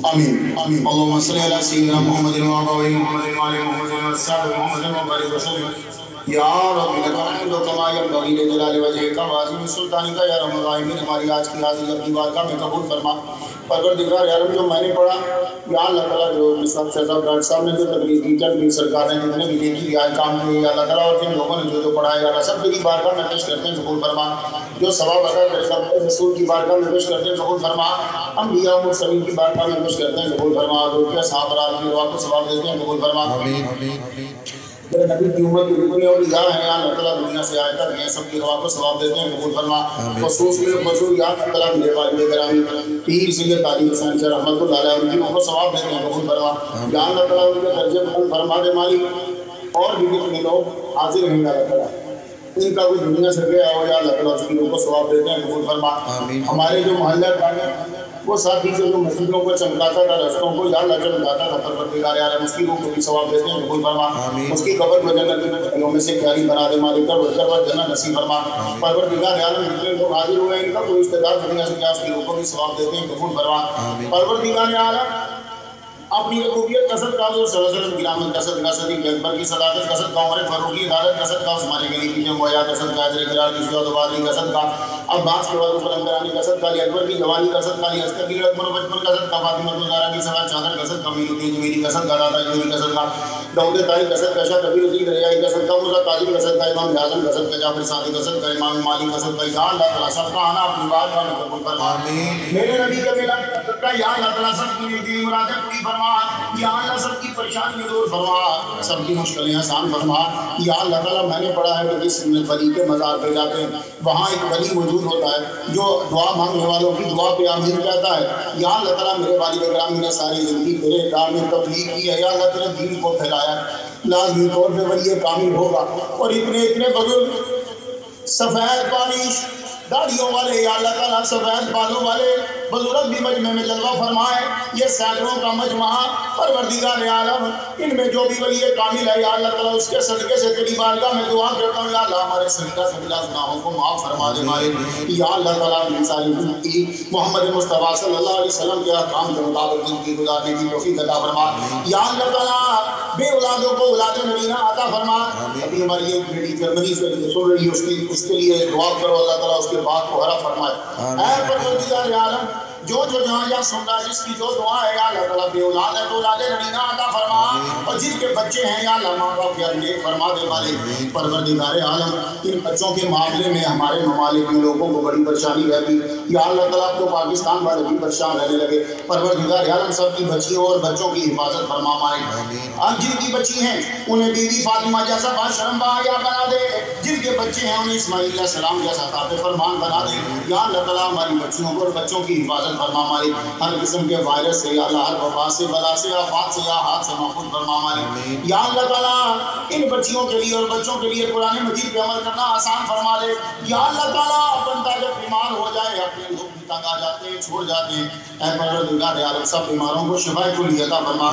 آمین اللهم صل على سيدنا محمد وعلى آل محمد وعلى محمد وصحبه محمد وبارك وسلم یا رب لک الحمد کما ينبغي لجلال وجهك وعظیم سلطانك یا رحم الرحیمین ہماری آج کی حاضری اپنی بارگاہ میں قبول فرما پروردگار عالم جو میں نے پڑھا یا اللہ تعالیٰ جو نصاب شہزاد ڈاکٹر صاحب نے جو تقریر کی چند سرکار نے جتنے بھی دیکھی رعایت کام کیے یا اللہ تعالیٰ اور جن لوگوں نے جو پڑھایا یا اللہ سب کی بارگاہ میں پیش کرتے ہیں قبول فرما جو ثواب ادا کرے سب رسول کی بارگاہ میں پیش کرتے ہیں قبول فرما انبیاء و مرسلین کی بارگاہ میں پیش کرتے ہیں قبول فرما جو کہ اصحاب رات کی دعا کو ثواب دیتے ہیں قبول فرما آمین میرے نبی کی امت کی جتنے اولیاء ہیں اللہ تعالیٰ دنیا سے آئے تک ہیں سب کی دعا کو ثواب دیتے ہیں قبول فرما خصوص میں خصوص یا تعالیٰ میرے والد گرامی پیر سید تعلیم حسین سے رحمت اللہ علیہ ان کی کو ثواب دیتے ہیں قبول فرما یا اللہ تعالیٰ ان کے درجے بلند فرما دے مالک اور بھی جتنے لوگ حاضر ہیں اللہ تعالیٰ ان کا کوئی دنیا سے گیا ہو یا اللہ تعالیٰ اس کی کو ثواب دیتے ہیں قبول فرما ہمارے جو محلہ والے وہ ساتھی سے جو مسجدوں کو چمکاتا تھا رستوں کو یا اللہ چمکاتا تھا پروردگار عالم اس کی روح کو بھی ثواب دیتے ہیں قبول فرما اس کی قبر کو جنت کی پہلوں میں سے پیاری بنا دے مالک کر بڑھ کر جنت نصیب فرما پروردگار عالم جتنے لوگ حاضر ہوئے ان کا کوئی رشتہ دار دنیا سے کیا اس کی روح کو بھی ثواب دیتے ہیں قبول فرما پروردگار عالم اپنی ربوبیت کا صدقہ حضور صلی اللہ علیہ وسلم کی رحمت کا صدقہ صدیق اکبر کی صداقت کا صدقہ عمر فاروق کی عدالت کا صدقہ عثمان غنی کی جمہوریہ کا صدقہ حضرت اقرار کی شہادت وادی کا صدقہ عباس کے بعد فلم کرانی کا صدقہ علی اکبر کی جوانی کا صدقہ علی اصغر کی اکبر و بچپن کا صدقہ فاطمہ الزہرا کی سوال چادر کا صدقہ میری تیج میری کا صدقہ دادا جوری کا صدقہ داؤد طاہر کا صدقہ شاہ کبیر علی دریائی کا صدقہ مرزا قاضی کا صدقہ امام اعظم کا صدقہ جعفر صادق کا صدقہ امام مالک کا صدقہ یا اللہ تعالیٰ سب کا آنا اپنی بات کا قبول فرما میرے نبی کا ملاد کا صدقہ یا اللہ تعالیٰ سب کی نیکی مرادیں پوری فرما یا اللہ سب کی پریشانی دور فرما سب کی مشکلیں آسان فرما یا اللہ تعالیٰ میں نے پڑھا ہے کہ جس ولی کے مزار پہ جاتے ہیں وہاں ایک ولی موجود ہوتا ہے جو دعا مانگنے والوں کی دعا پہ آمین کہتا ہے یا اللہ تعالیٰ میرے والد گرامی نے ساری زندگی تیرے کام میں تبلیغ کی ہے یا اللہ تیرے دین کو پھیلایا لازمی طور پہ ولی کامل ہوگا اور اتنے بزرگ سفید پانی داڑھیوں والے یا اللہ تعالیٰ سفید بالوں والے بزرگ بھی مجمع میں جلوہ فرمائے. یہ سینکڑوں کا مجمع پروردگار عالم ان میں جو بھی ولی کامل ہے یا اللہ تعالیٰ اس کے صدقے سے تیری بارگاہ میں دعا کرتا ہوں یا اللہ ہمارے صدقہ سے بلا گناہوں کو معاف فرما دے مالک. یا اللہ تعالیٰ ہم ساری زندگی محمد مصطفیٰ صلی اللہ علیہ وسلم کے احکام کے مطابق زندگی گزارنے کی توفیق عطا فرما. یا اللہ تعالیٰ بے اولادوں کو اولاد نبینا عطا فرما. ابھی ہماری ایک بیٹی جرمنی سے سن رہی ہے اس کے لیے دعا کرو اللہ تعالیٰ اس کے بات کو ہرا فرمائے. اے پروردگار عالم جو جہاں یا سن رہا جس کی جو دعا ہے یا اللہ تعالیٰ بے اولاد ہے تو اولاد نبینا عطا فرما. اور جن کے بچے ہیں یا اللہ ماں باپ یا نیک فرما دے والے. پروردگار عالم ان بچوں کے معاملے میں ہمارے ممالک میں لوگوں کو بڑی پریشانی رہتی یا اللہ تعالیٰ تو پاکستان والے بھی پریشان رہنے لگے. پروردگار عالم سب کی بچیوں اور بچوں کی حفاظت فرما مالک. اب جن کی بچی ہیں انہیں بی بی فاطمہ جیسا باشرم بایا بنا دے. جن کے بچے ہیں انہیں اسماعیل علیہ السلام جیسا تابع فرمان بنا دے. یا اللہ تعالیٰ ہماری بچیوں کو اور بچوں کی حفاظت فرما مالک. ہر قسم کے وائرس سے یا اللہ ہر وبا سے بلا سے آفات سے یا ہاتھ سے محفوظ فرما مالک. یا اللہ تعالیٰ ان بچیوں کے لیے اور بچوں کے لیے قرآن مجید پہ عمل کرنا آسان فرما دے. یا اللہ تعالیٰ بندہ جب بیمار ہو جائے اپنے لوگ بھی تنگ آ جاتے ہیں چھوڑ جاتے ہیں. اے پروردگار عالم سب بیماروں کو شفا کلی عطا فرما.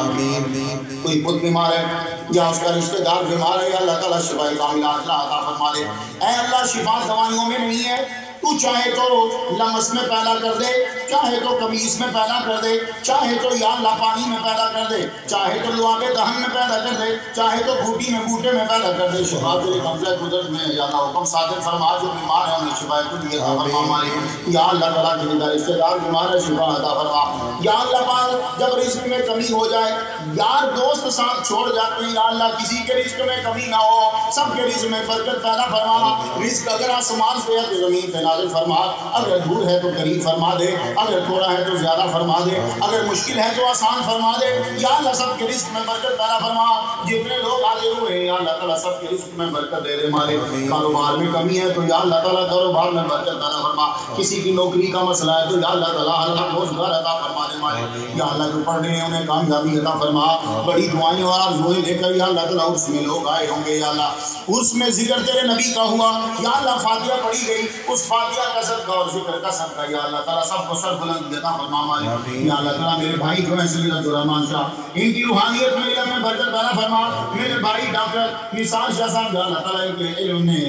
کوئی خود بیمار ہے یا اس کا رشتہ دار بیمار ہے یا اللہ تعالیٰ شفا کاملہ عطا فرما دے. اے اللہ شفا دوائیوں میں نہیں ہے. تو چاہے تو لمس میں پیدا کر دے, چاہے تو قمیص میں پیدا کر دے, چاہے تو یا اللہ پانی میں پیدا کر دے, چاہے تو لعاب دہن میں پیدا کر دے, چاہے تو بھوٹی میں بوٹے میں پیدا کر دے. شفا تیرے قبضہ قدرت میں یا اللہ حکم صادر فرما. جو بیمار ہے انہیں شفا کلی عطا فرما مالک. یا اللہ تعالیٰ جن کا رشتہ دار بیمار ہے شفا عطا فرما. یا اللہ پاک جب رزق میں کمی ہو جائے یار دوست ساتھ چھوڑ جاتے ہیں یا اللہ کسی کے رزق میں کمی نہ ہو, سب کے رزق میں برکت پیدا فرما. رزق اگر آسمان سے ہے تو زمین پہ نازل فرما, اگر دور ہے تو قریب فرما دے, اگر تھوڑا ہے تو زیادہ فرما دے, اگر مشکل ہے تو آسان فرما دے. یا اللہ سب کے رزق میں برکت پیدا فرما. جتنے لوگ حاضر ہوئے ہیں یا اللہ تعالیٰ سب کے رزق میں برکت دے دے مالک. کاروبار میں کمی ہے تو یا اللہ تعالیٰ کاروبار میں برکت پیدا فرما. کسی کی نوکری کا مسئلہ ہے تو یا اللہ تعالیٰ اللہ روزگار عطا فرما دے مالک. یا اللہ جو پڑھ رہے ہیں انہیں کامیابی عطا فرما. بڑی دعائیں اور آرزوئیں لے کر یا اللہ تعالیٰ اس میں لوگ آئے ہوں گے. یا اللہ اس میں ذکر تیرے نبی کا ہوا یا اللہ فاتحہ پڑھی گئی, اس فاتحہ کا صدقہ اور ذکر کا صدقہ یا اللہ تعالیٰ سب کو سر بلند عطا فرما مالک. یا اللہ تعالیٰ میرے بھائی جو ہیں سید عبدالرحمان شاہ ان کی روحانیت میں علم میں برکت پیدا فرما. میرے بھائی ڈاکٹر نثار شاہ صاحب یا اللہ تعالیٰ ان کے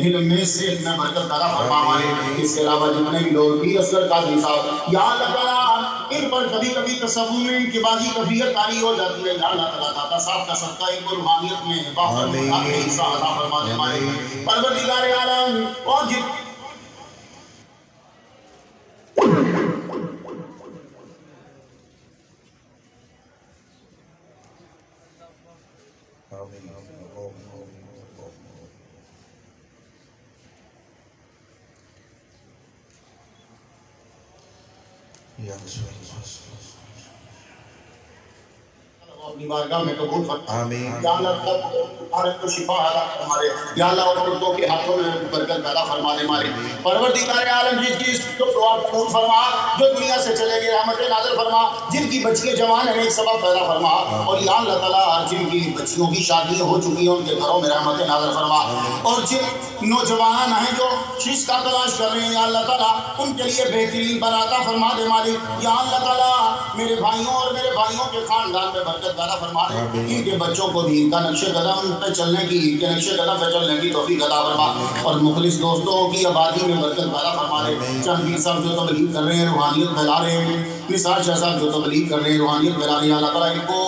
علم میں صحت میں برکت پیدا فرما مالک. اس کے علاوہ جتنے بھی لوگ پیر اصغر قادری صاحب یا اللہ تعالیٰ ان پر کبھی کبھی تصور میں ان کی بازی کفیت تاری ہو جاتی ہے. یا اللہ تعالیٰ داتا صاحب کا صدقہ ان کو روحانیت میں حصہ عطا فرما دے مالک. پروردگار عالم اور اپنی بارگاہ میں قبول فرما. یا اللہ عورت کو شفا عطا فرما دے. یا اللہ عورتوں کے ہاتھوں میں برکت پیدا فرما دے مالک. پروردگار عالم جس کی دعا قبول فرما, جو دنیا سے چلے گئے رحمت نازل فرما, جن کی بچیاں جوان ہیں ایک سبب پیدا فرما. اور یا اللہ تعالیٰ جن کی بچیوں کی شادیاں ہو چکی ہیں ان کے گھروں میں رحمت نازل فرما. اور جن نوجوان ہیں جو رشتہ تلاش کر رہے ہیں یا اللہ تعالیٰ ان کے لیے بہترین بناتا فرما دے مالک. یا اللہ تعالیٰ میرے بھائیوں اور میرے بھائیوں کے خاندان میں برکت پیدا فرما دے. ان کے بچوں کو بھی ان کا نقش قدم پہ چلنے کی, ان کے نقش قدم پہ چلنے کی توفیق عطا فرما. اور مخلص دوستوں کی آبادی میں برکت پیدا فرما دے. چند صاحب جو تبلیغ کر رہے ہیں روحانیت پھیلا رہے ہیں, نثار شاہ صاحب جو تبلیغ کر رہے ہیں روحانیت پھیلا رہے ہیں, اللہ تعالیٰ ان کو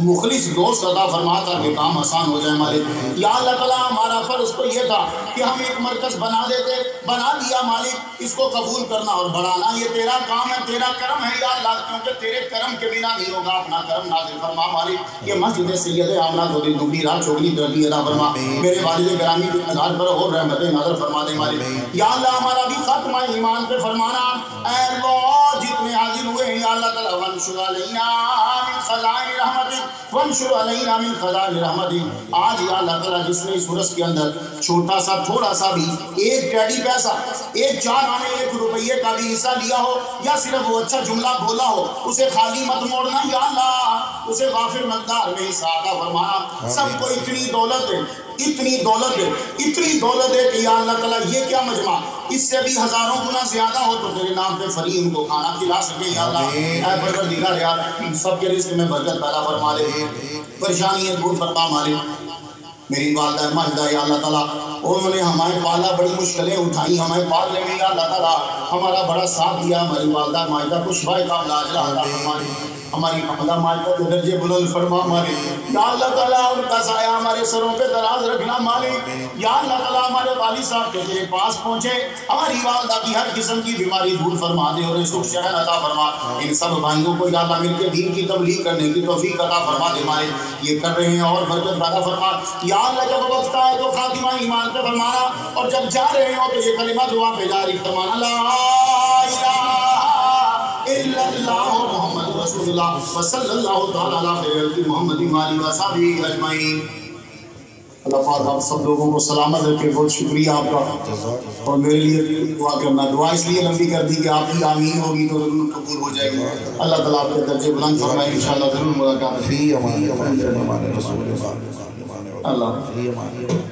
مخلص دوست عطا فرما تاکہ کام آسان ہو جائے مالک. یا اللہ تعالیٰ ہمارا فرض تو یہ تھا کہ ہم ایک مرکز بنا دیتے, بنا دیا مالک. اس کو قبول کرنا اور بڑھانا یہ تیرا کام ہے, تیرا کرم ہے یا اللہ, کیونکہ تیرے کرم کے بنا نہیں ہوگا. اپنا کرم نازل فرما مالک. یہ مسجد سید آمنہ کو دل دبلی رات چوگلی ترقی عطا فرما. میرے والد گرامی کی مزار پر اور رحمت نازل فرما دے مالک. یا اللہ ہمارا بھی خاتمہ ایمان پہ فرمانا. اے اللہ جتنے حاضر ہوئے ہیں یا اللہ تعالیٰ وانشر علینا من خزائن رحمتک, وانشر علینا من خزائن رحمتک. آج یا اللہ تعالیٰ جس نے اس ورس کے اندر چھوٹا سا تھوڑا سا بھی ایک ٹیڈی پیسہ, ایک 4 آنے 1 روپیے کا بھی حصہ لیا ہو یا صرف وہ اچھا جملہ بولا ہو, اسے خالی مت موڑنا. یا اللہ اسے غافر مقدار میں حصہ عطا فرمانا. سب کو اتنی دولت ہے, اتنی دولت ہے, اتنی دولت ہے کہ یا اللہ تعالیٰ یہ کیا مجمع اس سے بھی ہزاروں گنا زیادہ ہو تو تیرے نام پہ فری ان کو کھانا کھلا سکے یا اللہ۔ اے پروردگار یار سب کے رزق میں برکت پیدا فرما دے، پریشانیاں دور فرما مالک۔ میری والدہ ماجدہ یا اللہ تعالیٰ انہوں نے ہمیں پالا، بڑی مشکلیں اٹھائی ہمیں پالنے میں یا اللہ تعالیٰ، ہمارا بڑا ساتھ دیا۔ ہماری والدہ ماجدہ کو شفائے کاملہ عاجلہ عطا فرما دے، ہماری والدہ ماجدہ کے درجے بلند فرما مالک۔ یا اللہ تعالیٰ ان کا سایہ ہمارے سروں پہ دراز رکھنا مالک۔ یا اللہ تعالیٰ ہمارے والد صاحب کے تیرے پاس پہنچے، ہماری والدہ کی ہر قسم کی بیماری دور فرما دے اور سکھ شہر عطا فرما۔ ان سب بھائیوں کو یا اللہ مل کے دین کی تبلیغ کرنے کی توفیق عطا فرما دے مالک۔ یہ کر رہے ہیں اور برکت پیدا فرما۔ یا اللہ جب وقت آئے تو خاتمہ ایمان پہ فرمانا، اور جب جا رہے ہو تو یہ کلمہ دعا پہ جاری فرمانا، لا الہ الا اللہ محمد رسول اللہ وصلی اللہ تعالی علی خیر محمد وآلہ وصحبہ اجمعین۔ اللہ پاک آپ سب لوگوں کو سلامت رکھے، بہت شکریہ آپ کا۔ اور میرے لیے دعا کرنا، دعا اس لیے لمبی کر دی کہ آپ کی آمین ہوگی تو ضرور قبول ہو جائے گی۔ اللہ تعالیٰ آپ کے درجے بلند فرمائے، انشاءاللہ ضرور ملاقات ہوگی۔ فی امان رسول اللہ، اللہ